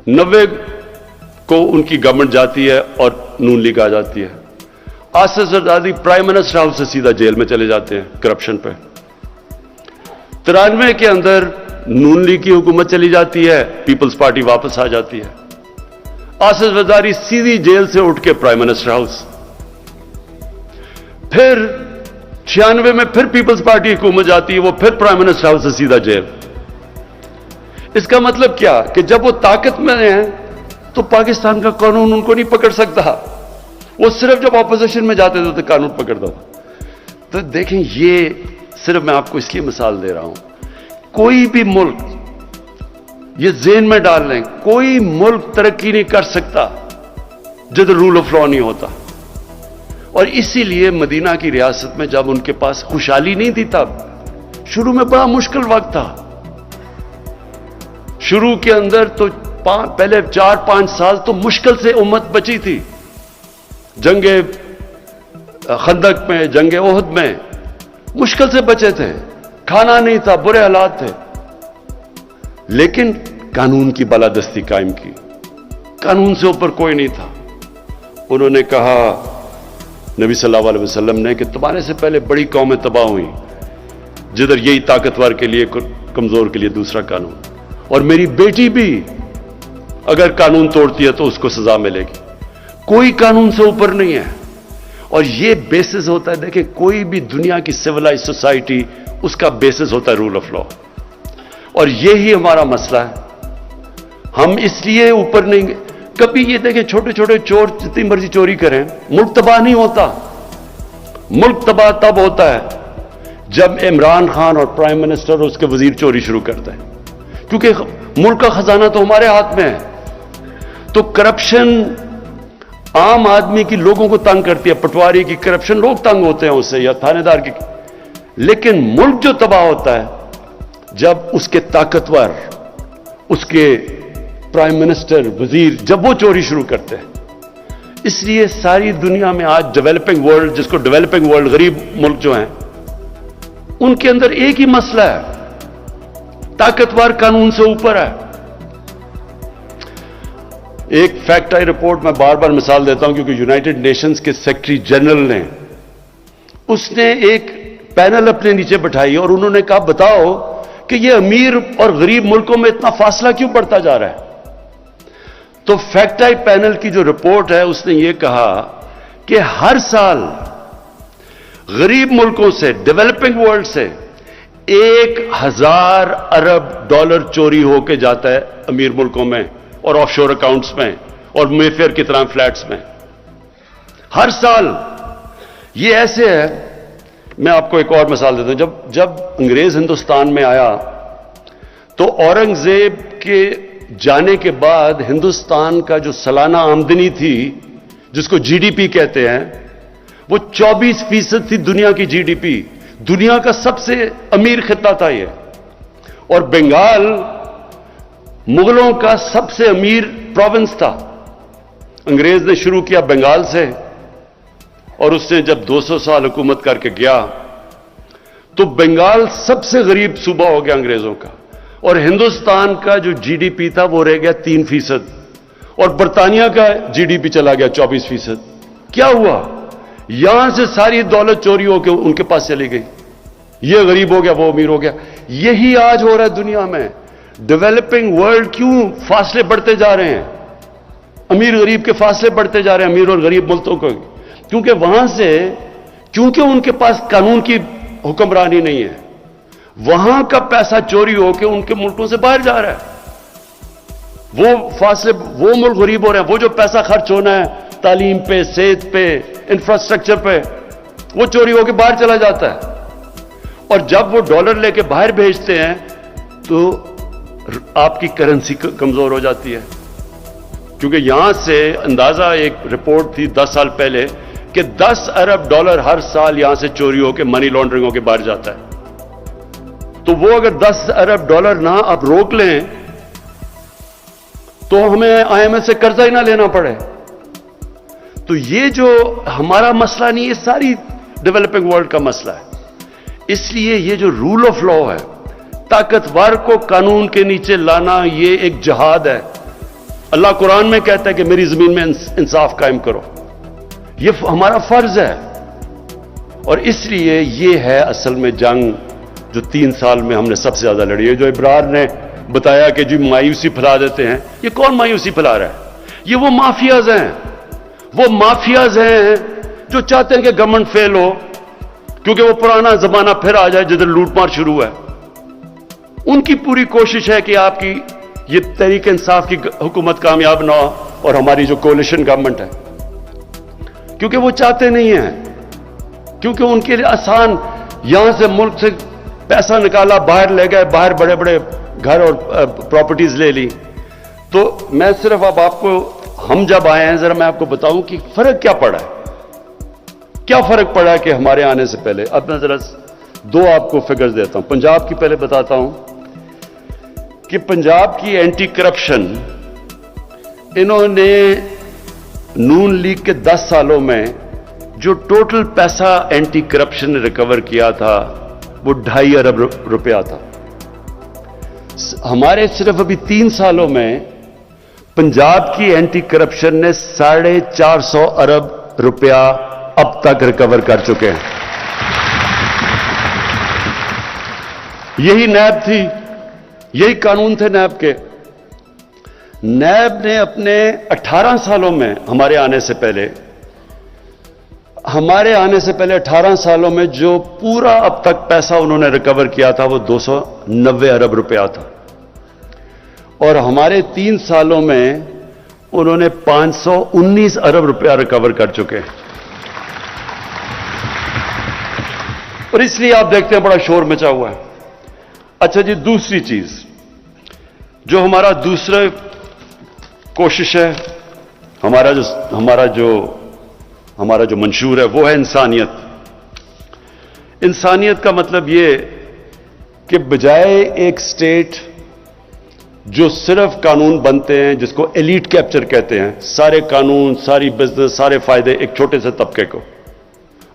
90 को उनकी गवर्नमेंट जाती है और नून लीग आ जाती है। Asif Zardari prime minister house से सीधा जेल में चले जाते हैं करप्शन पे। 93 के अंदर नून लीग की हुकूमत चली जाती है, पीपल्स पार्टी वापस आ जाती है। आसिफ जरदारी सीधी जेल से उठ के प्राइम मिनिस्टर हाउस। फिर 96 में फिर पीपल्स पार्टी हुकूमत जाती है, वो फिर प्राइम मिनिस्टर हाउस से सीधा जेल। इसका मतलब क्या कि जब वो ताकत में हैं तो पाकिस्तान का कानून उनको नहीं पकड़ सकता। वो सिर्फ जब ऑपोजिशन में जाते थे तो कानून पकड़ दो। तो देखें, ये सिर्फ मैं आपको इसलिए मिसाल दे रहा हूं, कोई भी मुल्क, ये ज़हन में डाल लें, कोई मुल्क तरक्की नहीं कर सकता जिधर रूल ऑफ लॉ नहीं होता। और इसीलिए मदीना की रियासत में जब उनके पास खुशहाली नहीं थी, तब शुरू में बड़ा मुश्किल वक्त था। शुरू के अंदर तो पहले 4-5 साल तो मुश्किल से उम्मत बची थी। जंगे खंदक में, जंगे ओहद में मुश्किल से बचे थे, खाना नहीं था, बुरे हालात थे। लेकिन कानून की बालादस्ती कायम की, कानून से ऊपर कोई नहीं था। उन्होंने कहा, नबी सल्लल्लाहु अलैहि वसल्लम ने, कि तुम्हारे से पहले बड़ी कौमें तबाह हुई जिधर यही ताकतवर के लिए, कमजोर के लिए दूसरा कानून, और मेरी बेटी भी अगर कानून तोड़ती है तो उसको सजा मिलेगी। कोई कानून से ऊपर नहीं है। और ये बेसिस होता है, देखिए कोई भी दुनिया की सिविलाइज सोसाइटी, उसका बेसिस होता है रूल ऑफ लॉ। और यही हमारा मसला है, हम इसलिए ऊपर नहीं। कभी ये देखें, छोटे छोटे चोर जितनी मर्जी चोरी करें, मुल्क तबाह नहीं होता। मुल्क तबाह तब होता है जब इमरान खान और प्राइम मिनिस्टर और उसके वजीर चोरी शुरू करते हैं, क्योंकि मुल्क का खजाना तो हमारे हाथ में है। तो करप्शन आम आदमी की, लोगों को तंग करती है। पटवारी की करप्शन, लोग तंग होते हैं उससे, या थानेदार की। लेकिन मुल्क जो तबाह होता है जब उसके ताकतवर, उसके प्राइम मिनिस्टर, वजीर, जब वो चोरी शुरू करते हैं। इसलिए सारी दुनिया में आज डेवलपिंग वर्ल्ड, जिसको डेवलपिंग वर्ल्ड, गरीब मुल्क जो हैं, उनके अंदर एक ही मसला है, ताकतवर कानून से ऊपर है। एक फैक्ट आई रिपोर्ट मैं बार बार मिसाल देता हूं, क्योंकि यूनाइटेड नेशंस के सेक्रेटरी जनरल ने, उसने एक पैनल अपने नीचे बिठाई और उन्होंने कहा, बताओ कि ये अमीर और गरीब मुल्कों में इतना फासला क्यों बढ़ता जा रहा है। तो फैक्ट आई पैनल की जो रिपोर्ट है, उसने ये कहा कि हर साल गरीब मुल्कों से, डेवलपिंग वर्ल्ड से 1000 अरब डॉलर चोरी होके जाता है अमीर मुल्कों में और ऑफशोर अकाउंट्स में और मेफेयर की तरह फ्लैट्स में हर साल। ये ऐसे है, मैं आपको एक और मिसाल देता हूं। जब अंग्रेज हिंदुस्तान में आया तो औरंगजेब के जाने के बाद हिंदुस्तान का जो सालाना आमदनी थी, जिसको जीडीपी कहते हैं, वो 24% थी दुनिया की जीडीपी। दुनिया का सबसे अमीर खित्ता था ये। और बंगाल मुगलों का सबसे अमीर प्रोविंस था। अंग्रेज ने शुरू किया बंगाल से, और उसने जब 200 साल हुकूमत करके गया तो बंगाल सबसे गरीब सूबा हो गया अंग्रेजों का। और हिंदुस्तान का जो जीडीपी था वो रह गया 3%, और बरतानिया का जीडीपी चला गया 24%। क्या हुआ? यहां से सारी दौलत चोरी होकर उनके पास चली गई। ये गरीब हो गया, वो अमीर हो गया। यही आज हो रहा है दुनिया में। डेवलपिंग वर्ल्ड क्यों फासले बढ़ते जा रहे हैं? अमीर गरीब के फासले बढ़ते जा रहे हैं, अमीर और गरीब मुल्कों को, क्योंकि वहां से, क्योंकि उनके पास कानून की हुक्मरानी नहीं है, वहां का पैसा चोरी होकर उनके मुल्कों से बाहर जा रहा है। वो फासले, वो मुल्क गरीब हो रहे हैं। वो जो पैसा खर्च होना है तालीम पे, सेहत पे, इंफ्रास्ट्रक्चर पे, वो चोरी होकर बाहर चला जाता है। और जब वो डॉलर लेके बाहर भेजते हैं तो आपकी करेंसी कमजोर हो जाती है, क्योंकि यहां से अंदाजा, एक रिपोर्ट थी 10 साल पहले कि 10 अरब डॉलर हर साल यहां से चोरी होकर, मनी लॉन्ड्रिंग होकर बाहर जाता है। तो वो अगर 10 अरब डॉलर ना आप रोक लें तो हमें आईएमएफ से कर्जा ही ना लेना पड़े। तो ये जो हमारा मसला नहीं, ये सारी डेवलपिंग वर्ल्ड का मसला है। इसलिए ये जो रूल ऑफ लॉ है, ताकतवर को कानून के नीचे लाना, ये एक जिहाद है। अल्लाह कुरान में कहता है कि मेरी जमीन में इंसाफ कायम करो। ये हमारा फर्ज है। और इसलिए ये है असल में जंग जो 3 साल में हमने सबसे ज्यादा लड़ी है। जो इब्रार ने बताया कि जी मायूसी फैला देते हैं, ये कौन मायूसी फैला रहा है? ये वो माफियाज हैं। वो माफियाज हैं जो चाहते हैं कि गवर्नमेंट फेल हो, क्योंकि वो पुराना जमाना फिर आ जाए जिधर लूटमार शुरू है। उनकी पूरी कोशिश है कि आपकी ये तहरीक इंसाफ की हुकूमत कामयाब ना हो और हमारी जो कोलिशन गवर्नमेंट है, क्योंकि वो चाहते नहीं हैं, क्योंकि उनके लिए आसान, यहां से मुल्क से पैसा निकाला, बाहर ले गए, बाहर बड़े बड़े घर और प्रॉपर्टीज ले ली। तो मैं सिर्फ अब आपको, हम जब आए हैं, जरा मैं आपको बताऊं कि फर्क क्या पड़ा है। क्या फर्क पड़ा है कि हमारे आने से पहले। अब मैं जरा 2 आपको फिगर्स देता हूं। पंजाब की पहले बताता हूं कि पंजाब की एंटी करप्शन, इन्होंने नून लीग के 10 सालों में जो टोटल पैसा एंटी करप्शन ने रिकवर किया था वो 2.5 अरब रुपया था। हमारे सिर्फ अभी 3 सालों में पंजाब की एंटी करप्शन ने 450 अरब रुपया अब तक रिकवर कर चुके हैं। यही नैब थी, यही कानून थे नैब के। नैब ने अपने 18 सालों में हमारे आने से पहले 18 सालों में जो पूरा अब तक पैसा उन्होंने रिकवर किया था वो 290 अरब रुपया था, और हमारे 3 सालों में उन्होंने 519 अरब रुपया रिकवर कर चुके हैं। और इसलिए आप देखते हैं बड़ा शोर मचा हुआ है। अच्छा जी, दूसरी चीज जो हमारा दूसरा कोशिश है, हमारा जो मंशूर है वो है इंसानियत। इंसानियत का मतलब ये कि बजाय एक स्टेट जो सिर्फ कानून बनते हैं, जिसको एलीट कैप्चर कहते हैं, सारे कानून, सारी बिजनेस, सारे फायदे एक छोटे से तबके को,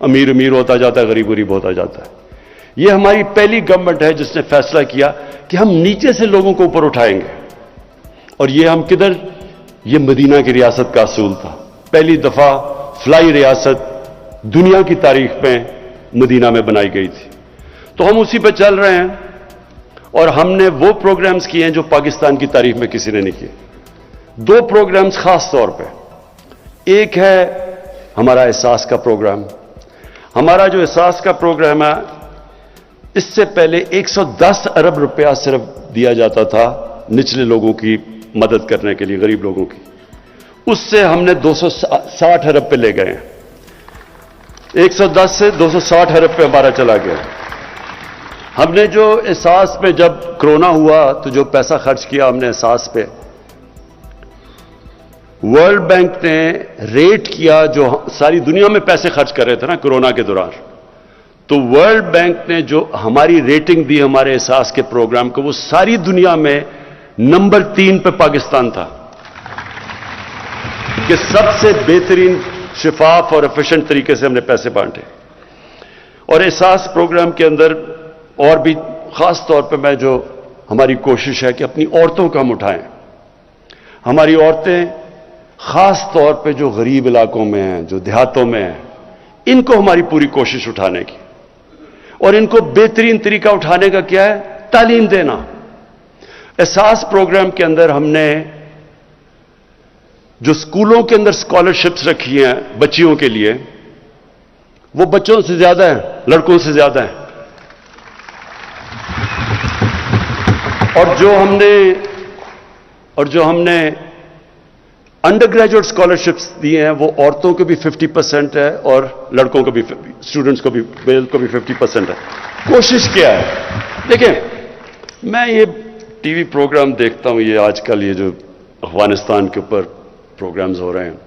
अमीर अमीर होता जाता है, गरीब गरीब होता जाता है। यह हमारी पहली गवर्नमेंट है जिसने फैसला किया कि हम नीचे से लोगों को ऊपर उठाएंगे। और ये हम किधर, ये मदीना की रियासत का असूल था। पहली दफा फ्लाई रियासत दुनिया की तारीख में मदीना में बनाई गई थी। तो हम उसी पे चल रहे हैं, और हमने वो प्रोग्राम्स किए हैं जो पाकिस्तान की तारीख में किसी ने नहीं किए। 2 प्रोग्राम्स खास तौर पे, एक है हमारा एहसास का प्रोग्राम। हमारा जो एहसास का प्रोग्राम है, इससे पहले 110 अरब रुपया सिर्फ दिया जाता था निचले लोगों की मदद करने के लिए, गरीब लोगों की। उससे हमने 260 अरब पे ले गए हैं। 110 से 260 अरब पे हमारा चला गया। हमने जो एहसास में, जब कोरोना हुआ तो जो पैसा खर्च किया हमने एहसास पे, वर्ल्ड बैंक ने रेट किया, जो सारी दुनिया में पैसे खर्च कर रहे थे ना कोरोना के दौरान, तो वर्ल्ड बैंक ने जो हमारी रेटिंग दी हमारे एहसास के प्रोग्राम को, वो सारी दुनिया में नंबर 3 पे पाकिस्तान था कि सबसे बेहतरीन, शिफाफ और एफिशिएंट तरीके से हमने पैसे बांटे। और एहसास प्रोग्राम के अंदर और भी खास तौर पे मैं, जो हमारी कोशिश है कि अपनी औरतों को हम उठाएं। हमारी औरतें खास तौर पे जो गरीब इलाकों में हैं, जो देहातों में हैं, इनको हमारी पूरी कोशिश उठाने की। और इनको बेहतरीन तरीका उठाने का क्या है? तालीम देना। एहसास प्रोग्राम के अंदर हमने जो स्कूलों के अंदर स्कॉलरशिप्स रखी हैं बच्चियों के लिए, वो बच्चों से ज्यादा है, लड़कों से ज्यादा है। और जो हमने अंडर ग्रेजुएट स्कॉलरशिप्स दिए हैं, वो औरतों को भी 50% है और लड़कों को भी, स्टूडेंट्स को भी, मेल को भी 50% है। कोशिश क्या है? देखिए, मैं ये टीवी प्रोग्राम देखता हूं, ये आजकल ये जो अफगानिस्तान के ऊपर प्रोग्राम्स हो रहे हैं,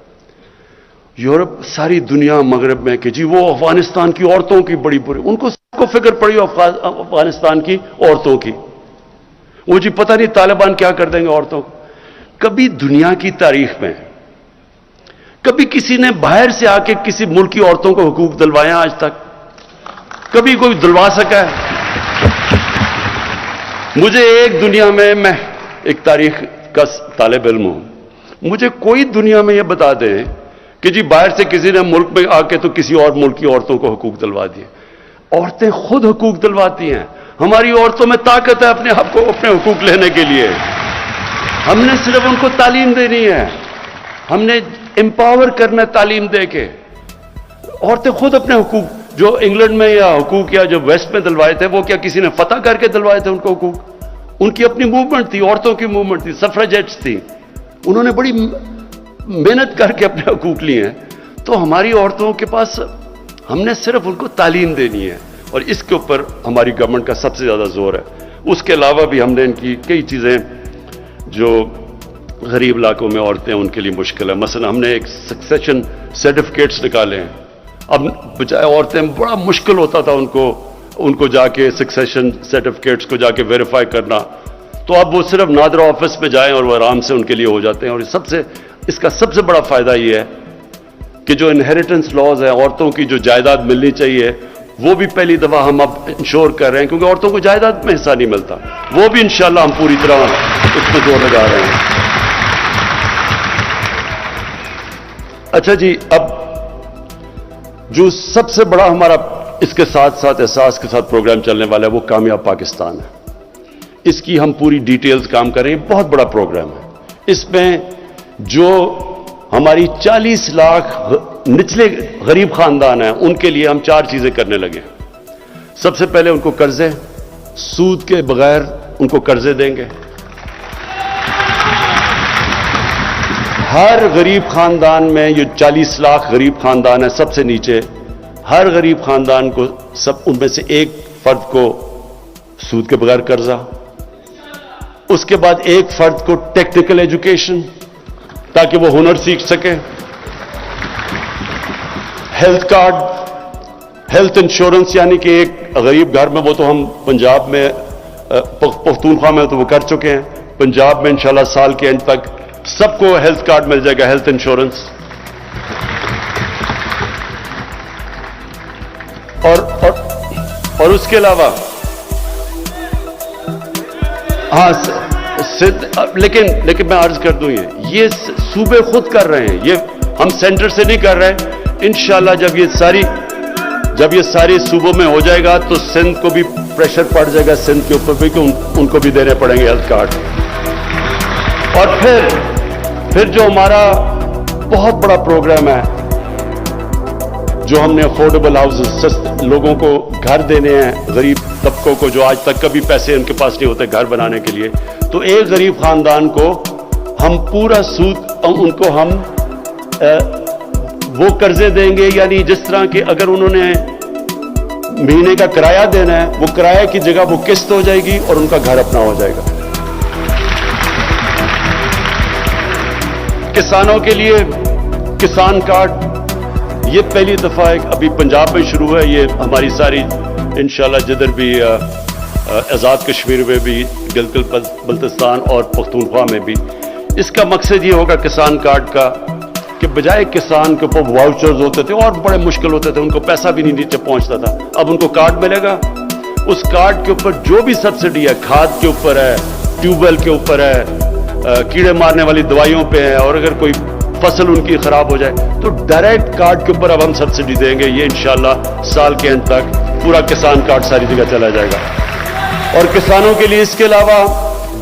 यूरोप, सारी दुनिया मगरब में, कि जी वो अफगानिस्तान की औरतों की बड़ी बुरी, उनको सबको फिक्र पड़ी अफगानिस्तान की औरतों की। वो जी पता नहीं तालिबान क्या कर देंगे औरतों को। कभी दुनिया की तारीख में कभी किसी ने बाहर से आके किसी मुल्क की औरतों को हुकूक दिलवाया आज तक? कभी कोई दिलवा सका है? मुझे एक दुनिया में, मैं एक तारीख का तालिब इल्म हूं, मुझे कोई दुनिया में यह बता दे कि जी बाहर से किसी ने मुल्क में आके तो किसी और मुल्क की औरतों को हुकूक दिलवा दिए। औरतें खुद हुकूक दिलवाती हैं। हमारी औरतों में ताकत है अपने आप को, अपने हुकूक लेने के लिए। हमने सिर्फ उनको तालीम देनी है, हमने एम्पावर करना तालीम दे के। औरतें खुद अपने हुकूक, जो इंग्लैंड में या हुकूक या जो वेस्ट में दिलवाए थे, वो क्या किसी ने फतह करके दिलवाए थे उनको हुकूक? उनकी अपनी मूवमेंट थी, औरतों की मूवमेंट थी, सफरेजेट्स थी, उन्होंने बड़ी मेहनत करके अपने हुकूक लिए हैं। तो हमारी औरतों के पास हमने सिर्फ उनको तालीम देनी है, और इसके ऊपर हमारी गवर्नमेंट का सबसे ज्यादा जोर है। उसके अलावा भी हमने इनकी कई चीजें जो गरीब इलाकों में औरतें, उनके लिए मुश्किल है। मसलन हमने एक सक्सेशन सर्टिफिकेट्स निकाले हैं। अब बचाए औरतें, बड़ा मुश्किल होता था उनको जाके सक्सेशन सर्टिफिकेट्स को जाके वेरीफाई करना, तो अब वो सिर्फ नादरा ऑफिस में जाएं और वो आराम से उनके लिए हो जाते हैं। और इसका सबसे बड़ा फायदा ये है कि जो इनहेरिटेंस लॉज है, औरतों की जो जायदाद मिलनी चाहिए, वो भी पहली दफा हम अब इंश्योर कर रहे हैं, क्योंकि औरतों को जायदाद में हिस्सा नहीं मिलता। वो भी इंशाल्लाह हम पूरी तरह उस पर जोर लगा रहे हैं। अच्छा जी, अब जो सबसे बड़ा हमारा इसके साथ साथ एहसास के साथ प्रोग्राम चलने वाला है, वो कामयाब पाकिस्तान है। इसकी हम पूरी डिटेल्स काम कर रहे हैं। बहुत बड़ा प्रोग्राम है। اس میں جو ہماری 40 لاکھ نچلے غریب خاندان ہیں ان کے لیے ہم 4 چیزیں کرنے لگے. سب سے پہلے ان کو قرضے، سود کے بغیر ان کو قرضے دیں گے. ہر غریب خاندان میں، یہ 40 لاکھ غریب خاندان ہیں سب سے نیچے، ہر غریب خاندان کو ان میں سے ایک فرد کو سود کے بغیر قرضہ. اس کے بعد ایک فرد کو ٹیکنیکل ایجوکیشن تاکہ وہ ہنر سیکھ سکے. ہیلتھ کارڈ، ہیلتھ انشورنس، یعنی کہ ایک غریب گھر میں، وہ تو ہم پنجاب میں پختونخوا میں تو وہ کر چکے ہیں، پنجاب میں انشاءاللہ سال کے اینڈ تک سب کو ہیلتھ کارڈ مل جائے گا، ہیلتھ انشورنس. اور اس کے علاوہ ہاں لیکن میں عرض کر دوں، یہ صوبے خود کر رہے ہیں، یہ ہم سینٹر سے نہیں کر رہے. انشاءاللہ جب یہ ساری صوبوں میں ہو جائے گا تو سندھ کو بھی پریشر پڑ جائے گا، سندھ کے اوپر بھی، کہ ان کو بھی دینے پڑیں گے ہیلتھ کارڈ. اور پھر جو ہمارا بہت بڑا پروگرام ہے، جو ہم نے افورڈیبل ہاؤسز، لوگوں کو گھر دینے ہیں، غریب طبقوں کو جو آج تک کبھی پیسے ان کے پاس نہیں ہوتے گھر بنانے کے لیے، تو ایک غریب خاندان کو ہم پورا سود ان کو ہم وہ قرضے دیں گے. یعنی جس طرح کہ اگر انہوں نے مہینے کا کرایہ دینا ہے، وہ کرایہ کی جگہ وہ قسط ہو جائے گی اور ان کا گھر اپنا ہو جائے گا. کسانوں کے لیے کسان کارڈ، یہ پہلی دفعہ ابھی پنجاب میں شروع ہے. یہ ہماری ساری انشاءاللہ جدھر بھی آزاد کشمیر میں بھی، گلگت بلتستان اور پختونخوا میں بھی، اس کا مقصد یہ ہوگا کسان کارڈ کا کہ بجائے کسان کے اوپر واؤچرز ہوتے تھے اور بڑے مشکل ہوتے تھے، ان کو پیسہ بھی نہیں نیچے پہنچتا تھا، اب ان کو کارڈ ملے گا. اس کارڈ کے اوپر جو بھی سبسڈی ہے، کھاد کے اوپر ہے، ٹیوب ویل کے اوپر ہے، کیڑے مارنے والی دوائیوں پہ ہے، اور اگر کوئی فصل ان کی خراب ہو جائے تو ڈائریکٹ کارڈ کے اوپر اب ہم سبسڈی دیں گے. یہ انشاءاللہ سال کے اینڈ تک پورا کسان کارڈ ساری جگہ چلا جائے گا. اور کسانوں کے لیے اس کے علاوہ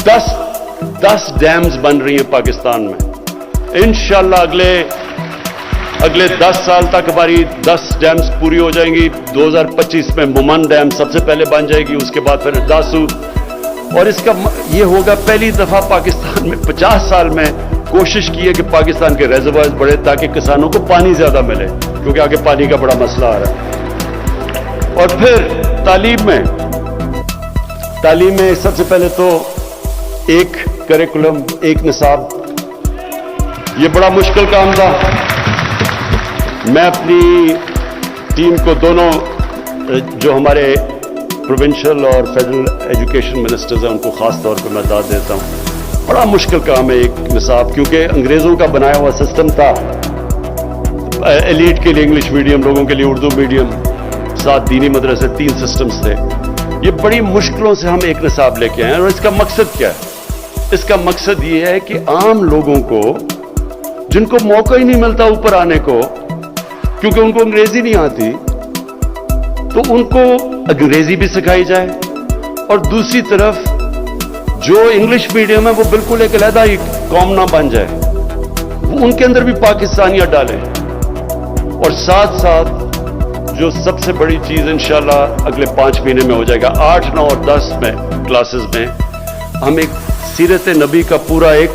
10 ڈیمز بن رہی ہیں پاکستان میں. انشاءاللہ اگلے 10 سال تک ہماری 10 ڈیمز پوری ہو جائیں گی. 2025 میں مومن ڈیم سب سے پہلے بن جائے گی، اس کے بعد پھر داسو. اور اس کا یہ ہوگا پہلی دفعہ پاکستان میں 50 سال میں کوشش کی ہے کہ پاکستان کے ریزروائرز بڑھے تاکہ کسانوں کو پانی زیادہ ملے، کیونکہ آگے پانی کا بڑا مسئلہ آ رہا ہے. اور پھر تعلیم میں سب سے پہلے تو ایک کریکولم، ایک نصاب. یہ بڑا مشکل کام تھا. میں اپنی ٹیم کو، دونوں جو ہمارے پروونشل اور فیڈرل ایجوکیشن منسٹرز ہیں، ان کو خاص طور پر میں داد دیتا ہوں. بڑا مشکل کام ہے ایک نصاب، کیونکہ انگریزوں کا بنایا ہوا سسٹم تھا. ایلیٹ کے لیے انگلش میڈیم، لوگوں کے لیے اردو میڈیم، 7 دینی مدرسے، 3 سسٹمز تھے. یہ بڑی مشکلوں سے ہم ایک نصاب لے کے آئے ہیں. اور اس کا مقصد کیا ہے؟ اس کا مقصد یہ ہے کہ عام لوگوں کو، جن کو موقع ہی نہیں ملتا اوپر آنے کو کیونکہ ان کو انگریزی نہیں آتی، تو ان کو انگریزی بھی سکھائی جائے، اور دوسری طرف جو انگلش میڈیم ہے وہ بالکل ایک علیحدہ ہی قوم نہ بن جائے، وہ ان کے اندر بھی پاکستانیت ڈالیں. اور ساتھ ساتھ جو سب سے بڑی چیز انشاءاللہ اگلے 5 مہینے میں ہو جائے گا، 8، 9 اور 10 میں کلاسز میں ہم ایک سیرت نبی کا پورا ایک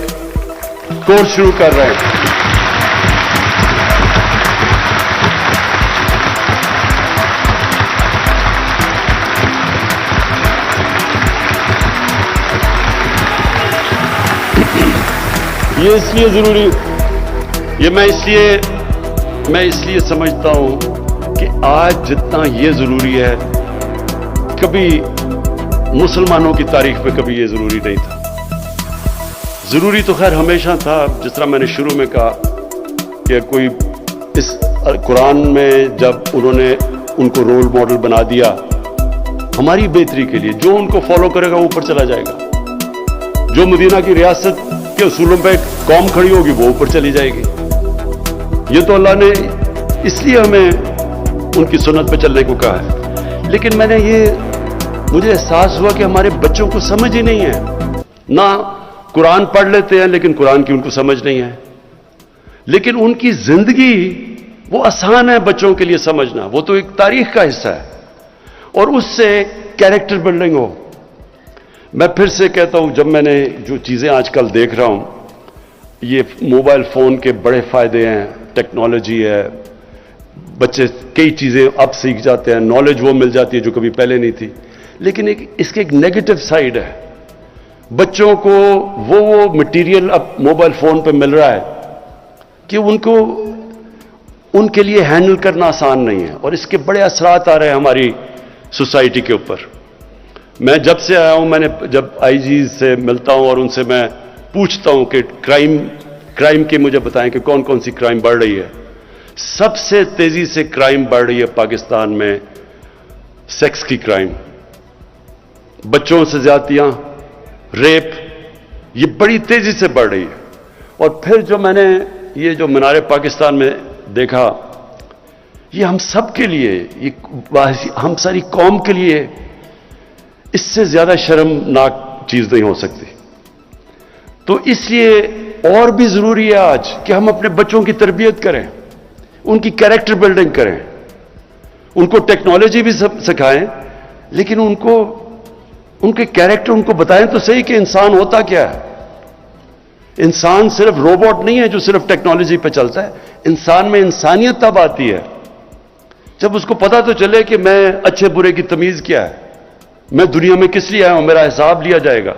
کورس شروع کر رہے ہیں. یہ اس لیے ضروری، یہ میں اس لیے سمجھتا ہوں کہ آج جتنا یہ ضروری ہے، کبھی مسلمانوں کی تاریخ میں کبھی یہ ضروری نہیں تھا. ضروری تو خیر ہمیشہ تھا، جس طرح میں نے شروع میں کہا کہ کوئی اس قرآن میں جب انہوں نے ان کو رول ماڈل بنا دیا ہماری بہتری کے لیے، جو ان کو فالو کرے گا وہ اوپر چلا جائے گا. جو مدینہ کی ریاست کے اصولوں پہ قوم کھڑی ہوگی وہ اوپر چلی جائے گی. یہ تو اللہ نے اس لیے ہمیں ان کی سنت پہ چلنے کو کہا ہے. لیکن مجھے احساس ہوا کہ ہمارے بچوں کو سمجھ ہی نہیں ہے، نہ قرآن پڑھ لیتے ہیں لیکن قرآن کی ان کو سمجھ نہیں ہے. لیکن ان کی زندگی وہ آسان ہے بچوں کے لیے سمجھنا, وہ تو ایک تاریخ کا حصہ ہے, اور اس سے کیریکٹر بلڈنگ ہو. میں پھر سے کہتا ہوں, جب میں نے جو چیزیں آج کل دیکھ رہا ہوں, یہ موبائل فون کے بڑے فائدے ہیں, ٹیکنالوجی ہے, بچے کئی چیزیں اب سیکھ جاتے ہیں, نالج وہ مل جاتی ہے جو کبھی پہلے نہیں تھی. لیکن اس کے ایک نیگیٹو سائیڈ ہے. بچوں کو وہ مٹیریل اب موبائل فون پہ مل رہا ہے کہ ان کے لیے ہینڈل کرنا آسان نہیں ہے, اور اس کے بڑے اثرات آ رہے ہیں ہماری سوسائٹی کے اوپر. میں جب سے آیا ہوں, میں نے جب آئی جی سے ملتا ہوں اور ان سے میں پوچھتا ہوں کہ کرائم کے مجھے بتائیں کہ کون کون سی کرائم بڑھ رہی ہے. سب سے تیزی سے کرائم بڑھ رہی ہے پاکستان میں سیکس کی کرائم, بچوں سے زیادتیاں, ریپ, یہ بڑی تیزی سے بڑھ رہی ہے. اور پھر جو میں نے یہ جو مینار پاکستان میں دیکھا, یہ ہم سب کے لیے, یہ ہم ساری قوم کے لیے اس سے زیادہ شرمناک چیز نہیں ہو سکتی. تو اس لیے اور بھی ضروری ہے آج کہ ہم اپنے بچوں کی تربیت کریں, ان کی کیریکٹر بلڈنگ کریں, ان کو ٹیکنالوجی بھی سکھائیں, لیکن ان کے کیریکٹر ان کو بتائیں تو صحیح کہ انسان ہوتا کیا ہے. انسان صرف روبوٹ نہیں ہے جو صرف ٹیکنالوجی پہ چلتا ہے. انسان میں انسانیت تب آتی ہے جب اس کو پتا تو چلے کہ میں اچھے برے کی تمیز کیا ہے, میں دنیا میں کس لیے آیا ہوں, میرا حساب لیا جائے گا.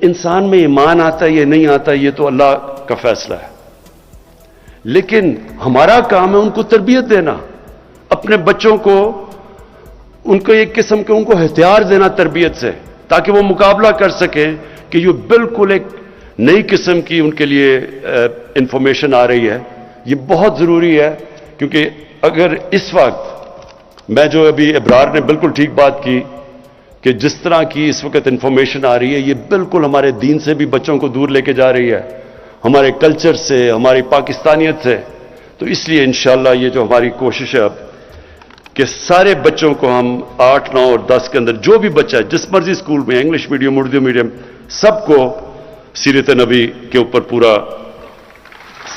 انسان میں ایمان آتا ہے یہ نہیں آتا, یہ تو اللہ کا فیصلہ ہے. لیکن ہمارا کام ہے ان کو تربیت دینا, اپنے بچوں کو ان کو ایک قسم کے ان کو ہتھیار دینا تربیت سے, تاکہ وہ مقابلہ کر سکیں کہ یہ بالکل ایک نئی قسم کی ان کے لیے انفارمیشن آ رہی ہے. یہ بہت ضروری ہے, کیونکہ اگر اس وقت میں جو ابھی ابرار نے بالکل ٹھیک بات کی کہ جس طرح کی اس وقت انفارمیشن آ رہی ہے, یہ بالکل ہمارے دین سے بھی بچوں کو دور لے کے جا رہی ہے, ہمارے کلچر سے, ہماری پاکستانیت سے. تو اس لیے انشاءاللہ یہ جو ہماری کوشش ہے اب کہ سارے بچوں کو ہم 8, 9 اور 10 کے اندر جو بھی بچہ ہے جس مرضی اسکول میں, انگلش میڈیم, اردو میڈیم, سب کو سیرت نبی کے اوپر پورا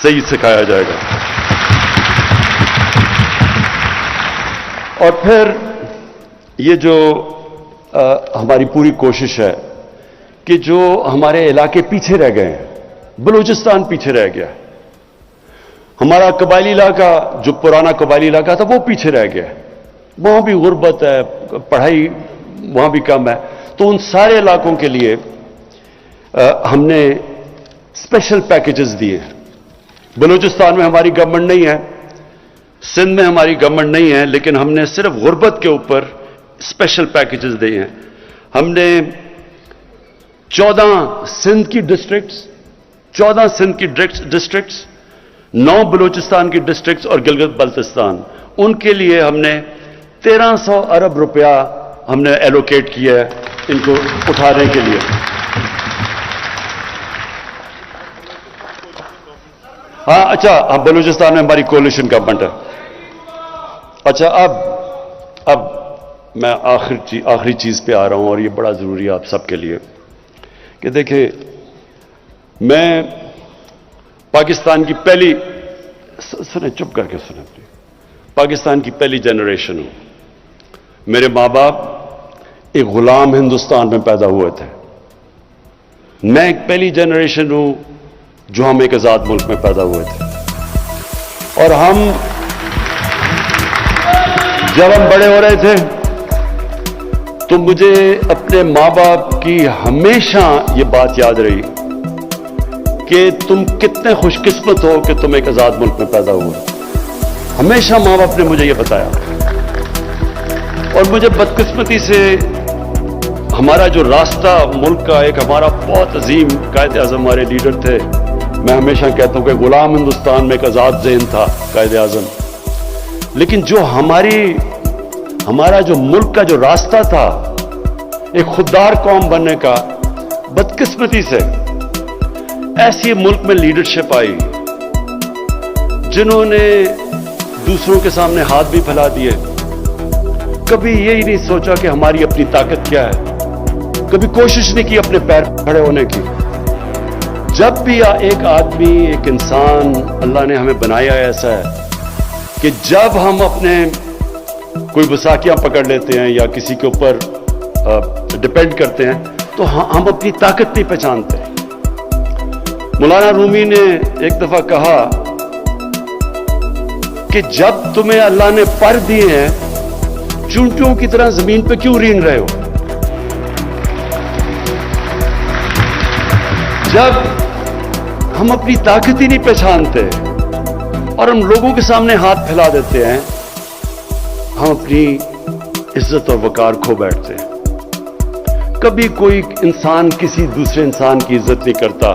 صحیح سکھایا جائے گا. اور پھر یہ جو ہماری پوری کوشش ہے کہ جو ہمارے علاقے پیچھے رہ گئے ہیں, بلوچستان پیچھے رہ گیا, ہمارا قبائلی علاقہ جو پرانا قبائلی علاقہ تھا وہ پیچھے رہ گیا, وہاں بھی غربت ہے, پڑھائی وہاں بھی کم ہے. تو ان سارے علاقوں کے لیے ہم نے اسپیشل پیکیجز دیے. بلوچستان میں ہماری گورنمنٹ نہیں ہے, سندھ میں ہماری گورنمنٹ نہیں ہے, لیکن ہم نے صرف غربت کے اوپر اسپیشل پیکیجز دیے ہیں. ہم نے 14 سندھ کی ڈسٹرکٹس, 9 بلوچستان کی ڈسٹرکٹس اور گلگت بلتستان, ان کے لیے ہم نے 1300 ارب روپیہ ہم نے ایلوکیٹ کیا ہے ان کو اٹھانے کے لیے. ہاں اچھا, بلوچستان میں ہماری کولیشن گورنمنٹ ہے. اچھا, اب میں آخری چیز پہ آ رہا ہوں, اور یہ بڑا ضروری ہے آپ سب کے لیے کہ دیکھیں, میں پاکستان کی پہلی چپ کر کے سنیں پاکستان کی پہلی جنریشن ہوں. میرے ماں باپ ایک غلام ہندوستان میں پیدا ہوئے تھے. میں ایک پہلی جنریشن ہوں جو ہم ایک آزاد ملک میں پیدا ہوئے تھے. اور جب ہم بڑے ہو رہے تھے تو مجھے اپنے ماں باپ کی ہمیشہ یہ بات یاد رہی کہ تم کتنے خوش قسمت ہو کہ تم ایک آزاد ملک میں پیدا ہوئے. ہمیشہ ماں باپ نے مجھے یہ بتایا. اور مجھے بدقسمتی سے ہمارا جو راستہ ملک کا, ایک ہمارا بہت عظیم قائد اعظم ہمارے لیڈر تھے, میں ہمیشہ کہتا ہوں کہ غلام ہندوستان میں ایک آزاد ذہن تھا قائد اعظم, لیکن جو ہمارا جو ملک کا جو راستہ تھا ایک خوددار قوم بننے کا, بدقسمتی سے ایسی ملک میں لیڈرشپ آئی جنہوں نے دوسروں کے سامنے ہاتھ بھی پھیلا دیے, کبھی یہی نہیں سوچا کہ ہماری اپنی طاقت کیا ہے, कभी कोशिश नहीं की अपने पैर पर खड़े होने की। जब भी एक आदमी, एक इंसान अल्लाह ने हमें बनाया ऐसा है कि जब हम अपने कोई वसाकियां पकड़ लेते हैं या किसी के ऊपर डिपेंड करते हैं तो हम अपनी ताकत नहीं पहचानते। मौलाना रूमी ने एक दफा कहा कि जब तुम्हें अल्लाह ने पर दिए हैं, चूंटियों की तरह जमीन पे क्यों रेंग रहे हो? जब हम अपनी ताकत ही नहीं पहचानते और हम लोगों के सामने हाथ फैला देते हैं, हम अपनी इज्जत और वकार खो बैठते हैं। कभी कोई इंसान किसी दूसरे इंसान की इज्जत नहीं करता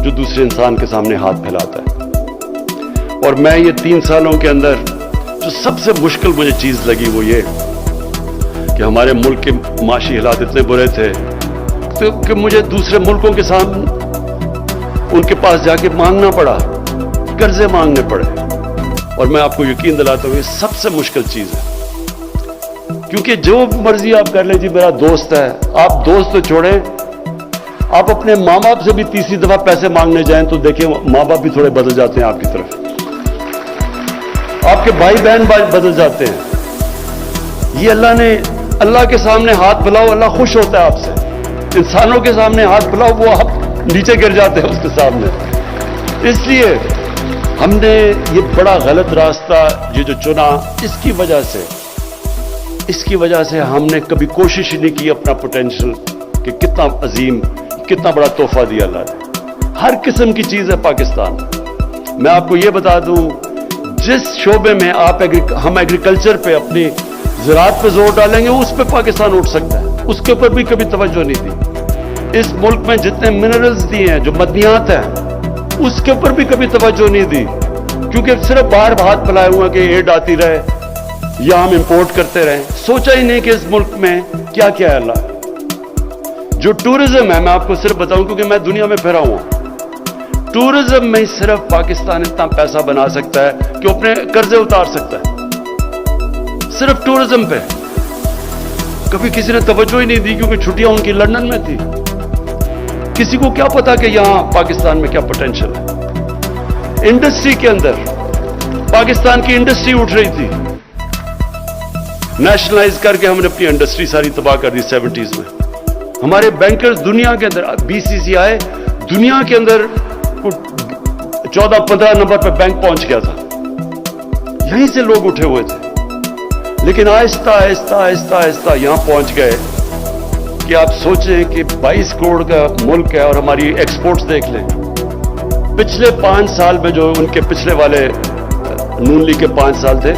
जो दूसरे इंसान के सामने हाथ फैलाता है। और मैं ये 3 सालों के अंदर जो सबसे मुश्किल मुझे चीज लगी वो ये कि हमारे मुल्क के माशी हालात इतने बुरे थे तो कि मुझे दूसरे मुल्कों के सामने उनके पास जाके मांगना पड़ा, कर्जे मांगने पड़े। और मैं आपको यकीन दिलाता हूं ये सबसे मुश्किल चीज है, क्योंकि जो मर्जी आप कर ले, जी मेरा दोस्त है, आप दोस्त तो छोड़ें, आप अपने माँ बाप से भी तीसरी दफा पैसे मांगने जाएं तो देखिए माँ बाप भी थोड़े बदल जाते हैं आपकी तरफ, आपके भाई बहन बदल जाते हैं। ये अल्लाह के सामने हाथ फैलाओ, अल्लाह खुश होता है आपसे। इंसानों के सामने हाथ फैलाओ, वो आप नीचे गिर जाते हैं उसके सामने। इसलिए हमने ये बड़ा गलत रास्ता ये जो चुना, इसकी वजह से हमने कभी कोशिश ही नहीं की अपना पोटेंशियल कि कितना अजीम, कितना बड़ा तोहफा दिया अल्लाह ने। हर किस्म की चीज है पाकिस्तान। मैं आपको ये बता दूं, जिस शोबे में हम एग्रीकल्चर पे, अपनी ज़राअत पे जोर डालेंगे उस पे पाकिस्तान उठ सकता है, उसके ऊपर भी कभी तवज्जो नहीं दी। इस मुल्क में जितने मिनरल्स दिए हैं, जो मदनियात हैं, उसके ऊपर भी कभी तवज्जो नहीं दी, क्योंकि सिर्फ बाहर हाथ फैलाए हुए कि एड आती रहे या हम इंपोर्ट करते रहे। सोचा ही नहीं कि इस मुल्क में क्या क्या है। अल्लाह जो टूरिज्म है, मैं आपको सिर्फ बताऊं क्योंकि मैं दुनिया में फिरा हुआ, टूरिज्म में सिर्फ पाकिस्तान इतना पैसा बना सकता है कि अपने कर्जे उतार सकता है, सिर्फ टूरिज्म पे। कभी किसी ने तवज्जो ही नहीं दी क्योंकि छुट्टियां उनकी लंदन में थी। किसी को क्या पता कि यहां पाकिस्तान में क्या पोटेंशियल है। इंडस्ट्री के अंदर पाकिस्तान की इंडस्ट्री उठ रही थी, नेशनलाइज करके हमने अपनी इंडस्ट्री सारी तबाह कर दी 70s में। हमारे बैंकर्स दुनिया के अंदर, BCCI दुनिया के अंदर 14-15 नंबर पर बैंक पहुंच गया था, यहीं से लोग उठे हुए थे। लेकिन आहिस्ता आहिस्ता आहिस्ता आहिस्ता यहां पहुंच गए कि आप सोचें कि 22 करोड़ का मुल्क है और हमारी एक्सपोर्ट्स देख लें। पिछले 5 साल में जो उनके पिछले वाले नून लीग के 5 साल थे,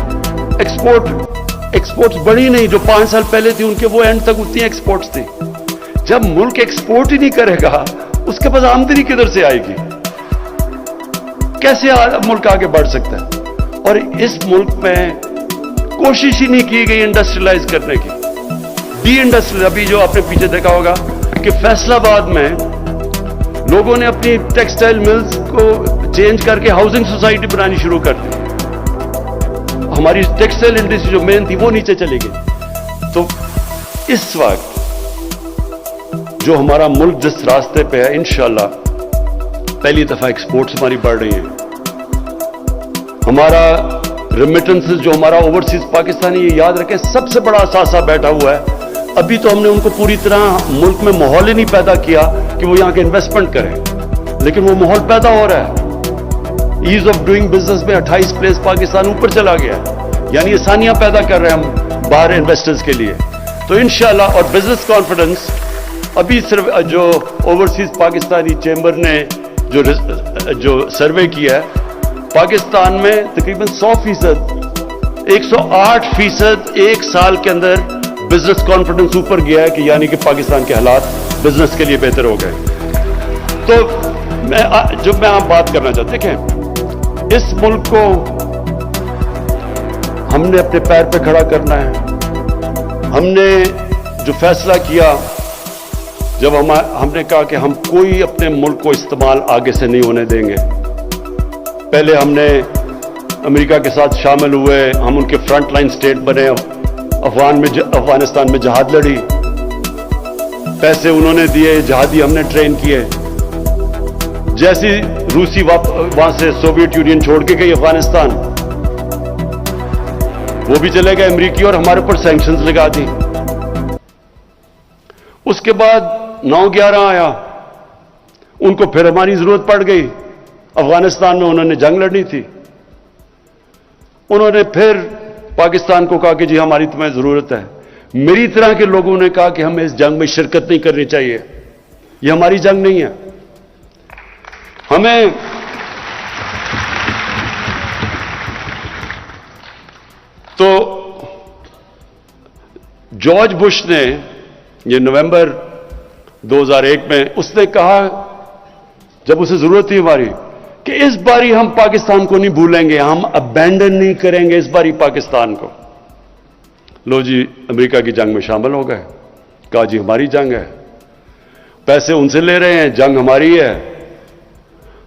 एक्सपोर्ट्स बढ़ी नहीं। जो 5 साल पहले थी उनके, वो एंड तक उतनी एक्सपोर्ट्स थी। जब मुल्क एक्सपोर्ट ही नहीं करेगा, उसके पास आमदनी किधर से आएगी? कैसे मुल्क आगे बढ़ सकता है? और इस मुल्क में कोशिश ही नहीं की गई इंडस्ट्रियलाइज करने की, डी इंडस्ट्रियल। अभी जो आपने पीछे देखा होगा कि फैसलाबाद में लोगों ने अपनी टेक्सटाइल मिल्स को चेंज करके हाउसिंग सोसाइटी बनानी शुरू कर दी। हमारी टेक्सटाइल इंडस्ट्री जो मेन थी वो नीचे चली गई। तो इस वक्त जो हमारा मुल्क जिस रास्ते पे है, इंशाल्लाह पहली दफा एक्सपोर्ट्स हमारी बढ़ रही हैं। हमारा रेमिटेंसेस जो हमारा ओवरसीज पाकिस्तानी, ये याद रखें, सबसे बड़ा असासा बैठा हुआ है। अभी तो हमने उनको पूरी तरह मुल्क में माहौल ही नहीं पैदा किया कि वो यहाँ के इन्वेस्टमेंट करें, लेकिन वो माहौल पैदा हो रहा है। ईज ऑफ डूइंग बिजनेस में 28 प्लेस पाकिस्तान ऊपर चला गया है, यानी आसानियां पैदा कर रहे हैं हम बाहर इन्वेस्टर्स के लिए। तो इंशाल्लाह, और बिजनेस कॉन्फिडेंस अभी सिर्फ जो ओवरसीज पाकिस्तानी चैम्बर ने जो सर्वे किया है, पाकिस्तान में तकरीबन 100%, 108% एक साल के अंदर बिजनेस कॉन्फिडेंस ऊपर गया है कि यानी कि पाकिस्तान के हालात बिजनेस के लिए बेहतर हो गए। तो मैं आप बात करना चाहता, देखें, इस मुल्क को हमने अपने पैर पे खड़ा करना है। हमने जो फैसला किया, जब हमने कहा कि हम कोई अपने मुल्क को इस्तेमाल आगे से नहीं होने देंगे। पहले हमने अमेरिका के साथ शामिल हुए, हम उनके फ्रंट लाइन स्टेट बने, अफगानिस्तान में जहाद लड़ी। पैसे उन्होंने दिए, जहादी हमने ट्रेन किए। जैसी रूसी वहां से सोवियत यूनियन छोड़ के गई अफगानिस्तान, वो भी चले गए अमेरिकी और हमारे ऊपर सैंक्शंस लगा दी। उसके बाद 9/11 आया, उनको फिर हमारी जरूरत पड़ गई। अफगानिस्तान में उन्होंने जंग लड़नी थी, उन्होंने फिर पाकिस्तान को कहा कि जी हमारी तुम्हें जरूरत है। मेरी तरह के लोगों ने कहा कि हमें इस जंग में शिरकत नहीं करनी चाहिए, ये हमारी जंग नहीं है। हमें तो जॉर्ज बुश ने ये नवंबर 2001 में उसने कहा, जब उसे जरूरत थी हमारी, कि इस बारी हम पाकिस्तान को नहीं भूलेंगे, हम अबैंडन नहीं करेंगे इस बारी पाकिस्तान को। लो जी, अमेरिका की जंग में शामिल हो गए, कहा जी हमारी जंग है, पैसे उनसे ले रहे हैं, जंग हमारी है,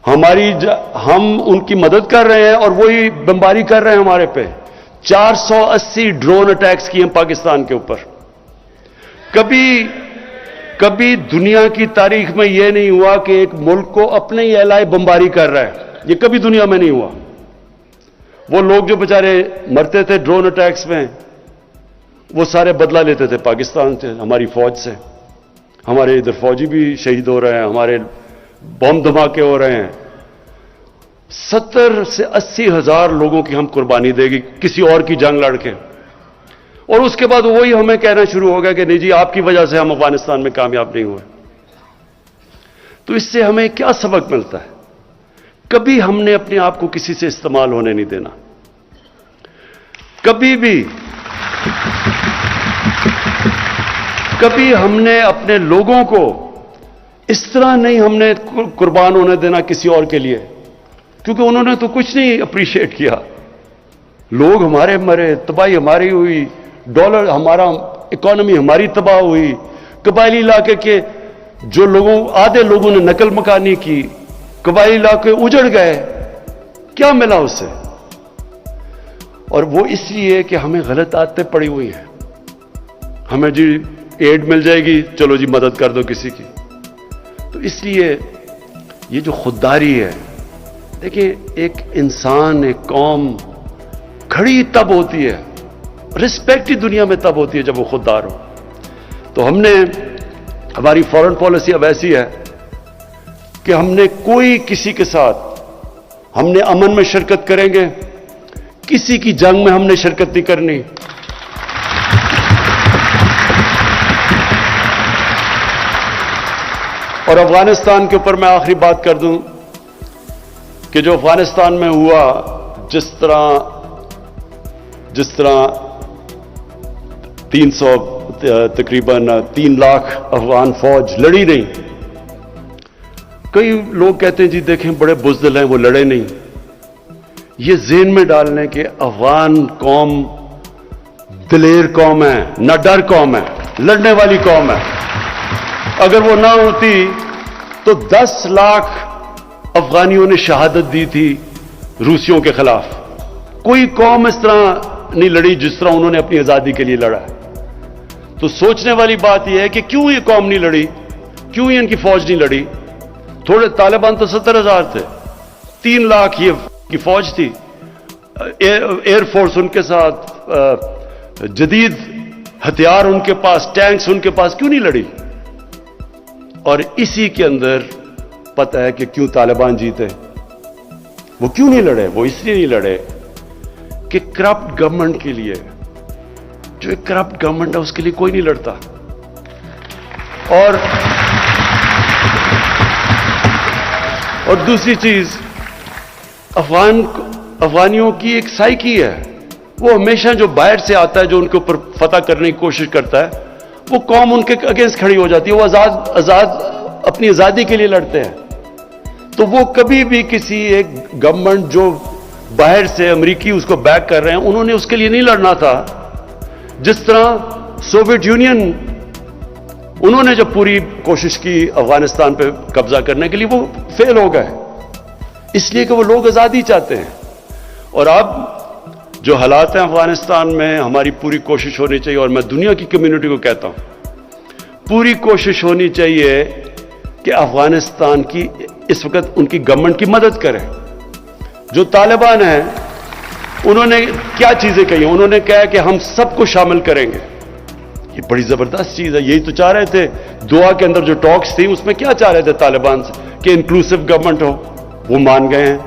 हम उनकी मदद कर रहे हैं और वही बमबारी कर रहे हैं हमारे पे। 480 ड्रोन अटैक्स किए पाकिस्तान के ऊपर। कभी दुनिया की तारीख में यह नहीं हुआ कि एक मुल्क को अपने ही एलाए बमबारी कर रहा है, यह कभी दुनिया में नहीं हुआ। वो लोग जो बेचारे मरते थे ड्रोन अटैक्स में, वो सारे बदला लेते थे पाकिस्तान से, हमारी फौज से। हमारे इधर फौजी भी शहीद हो रहे हैं, हमारे बम धमाके हो रहे हैं। 70 से 80 हजार लोगों की हम कुर्बानी देगी किसी और की जंग लड़के, और उसके बाद वही हमें कहना शुरू हो गया कि नहीं जी आपकी वजह से हम अफगानिस्तान में कामयाब नहीं हुए। तो इससे हमें क्या सबक मिलता है? कभी हमने अपने आप को किसी से इस्तेमाल होने नहीं देना, कभी हमने अपने लोगों को इस तरह नहीं हमने कुर्बान होने देना किसी और के लिए, क्योंकि उन्होंने तो कुछ नहीं अप्रिशिएट किया। लोग हमारे मरे, तबाही हमारी हुई, डॉलर हमारा, इकोनॉमी हमारी तबाह हुई, कबायली इलाके के जो लोगों, आधे लोगों ने नकल मकानी की, कबायली इलाके उजड़ गए, क्या मिला उससे? और वो इसलिए कि हमें गलत आदतें पड़ी हुई हैं। हमें जी एड मिल जाएगी, चलो जी मदद कर दो किसी की। तो इसलिए ये जो खुददारी है, देखिए एक इंसान, एक कौम खड़ी तब होती है, रिस्पेक्ट ही दुनिया में तब होती है जब वो खुददार हो। तो हमारी फॉरेन पॉलिसी अब ऐसी है कि हमने कोई किसी के साथ, हमने अमन में शिरकत करेंगे, किसी की जंग में हमने शिरकत नहीं करनी। और अफगानिस्तान के ऊपर मैं आखिरी बात कर दूं कि जो अफगानिस्तान में हुआ, जिस तरह 300 तकरीबन 3 लाख अफगान फौज लड़ी नहीं। कई लोग कहते हैं जी देखें बड़े बुज़दिल हैं, वो लड़े नहीं। ये ज़हन में डालने के अफगान कौम दिलेर कौम है, न डर कौम है, लड़ने वाली कौम है। अगर वो ना होती तो 10 लाख अफगानियों ने शहादत दी थी रूसियों के खिलाफ। कोई कौम इस तरह नहीं लड़ी जिस तरह उन्होंने अपनी आजादी के लिए लड़ा। तो सोचने वाली बात यह है कि क्यों ये कौम नहीं लड़ी, क्यों ये इनकी फौज नहीं लड़ी। थोड़े तालिबान तो 70,000 थे, 3 लाख ये की फौज थी, एयरफोर्स उनके साथ, जदीद हथियार उनके पास, टैंक्स उनके पास, क्यों नहीं लड़ी? और इसी के अंदर पता है कि क्यों तालिबान जीते। वो क्यों नहीं लड़े? वो इसलिए नहीं लड़े कि करप्ट गवर्नमेंट के लिए, जो एक करप्ट गवर्नमेंट है उसके लिए कोई नहीं लड़ता। और दूसरी चीज, अफगानियों की एक साइकी है, वो हमेशा जो बाहर से आता है, जो उनके ऊपर फतह करने की कोशिश करता है, वो कौम उनके अगेंस्ट खड़ी हो जाती है। वो आजाद अपनी आजादी के लिए लड़ते हैं। तो वो कभी भी किसी एक गवर्नमेंट जो बाहर से अमेरिकी उसको बैक कर रहे हैं, उन्होंने उसके लिए नहीं लड़ना था। जिस तरह सोवियत यूनियन, उन्होंने जब पूरी कोशिश की अफगानिस्तान पे कब्जा करने के लिए, वो फेल हो गए, इसलिए कि वो लोग आजादी चाहते हैं। और अब जो हालात हैं अफगानिस्तान में, हमारी पूरी कोशिश होनी चाहिए, और मैं दुनिया की कम्युनिटी को कहता हूं, पूरी कोशिश होनी चाहिए कि अफगानिस्तान की इस वक्त उनकी गवर्नमेंट की मदद करें। जो तालिबान हैं उन्होंने क्या चीजें कही? उन्होंने कहा कि हम सबको शामिल करेंगे। ये बड़ी जबरदस्त चीज है। यही तो चाह रहे थे दोहा के अंदर जो टॉक्स थी, उसमें क्या चाह रहे थे तालिबान से कि इंक्लूसिव गवर्नमेंट हो, वो मान गए हैं।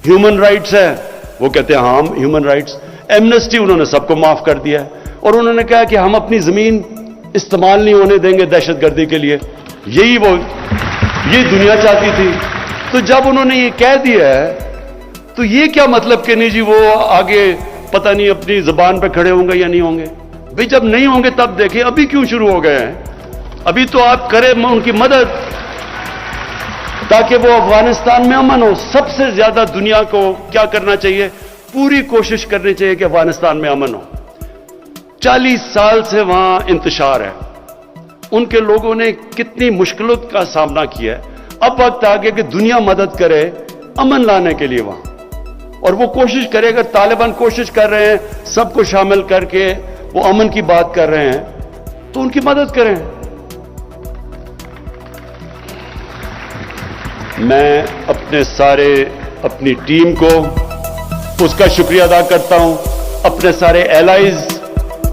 ह्यूमन राइट्स है, वो कहते हैं हाँ ह्यूमन राइट्स। एमनेस्टी उन्होंने सबको माफ कर दिया है और उन्होंने कहा कि हम अपनी जमीन इस्तेमाल नहीं होने देंगे दहशतगर्दी के लिए। यही दुनिया चाहती थी। तो जब उन्होंने ये कह दिया है तो ये क्या मतलब कि नहीं जी वो आगे पता नहीं अपनी जुबान पे खड़े होंगे या नहीं होंगे? भाई जब नहीं होंगे तब देखिए, अभी क्यों शुरू हो गए हैं? अभी तो आप करें उनकी मदद ताकि वो अफगानिस्तान में अमन हो। सबसे ज्यादा दुनिया को क्या करना चाहिए? पूरी कोशिश करनी चाहिए कि अफगानिस्तान में अमन हो। 40 साल से वहां इंतशार है, उनके लोगों ने कितनी मुश्किलों का सामना किया है। अब वक्त आ गया कि दुनिया मदद करे अमन लाने के लिए वहां, और वो कोशिश करे। अगर तालिबान कोशिश कर रहे हैं सबको शामिल करके वो अमन की बात कर रहे हैं तो उनकी मदद करें। मैं अपनी टीम को उसका शुक्रिया अदा करता हूं, अपने सारे एलाइज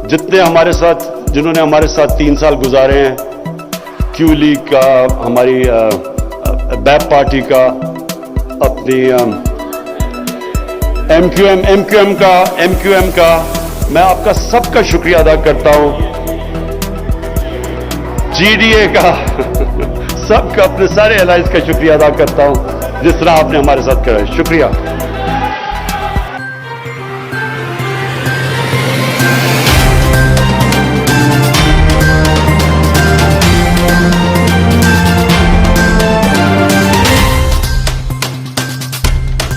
जितने हमारे साथ, जिन्होंने हमारे साथ 3 साल गुजारे हैं, क्यू लीग का, हमारी बैप पार्टी का, अपनी एमक्यूएम का, मैं आपका सबका शुक्रिया अदा करता हूं। जीडीए का सबका, अपने सारे एलाइज का शुक्रिया अदा करता हूं जिस तरह आपने हमारे साथ करा है। शुक्रिया।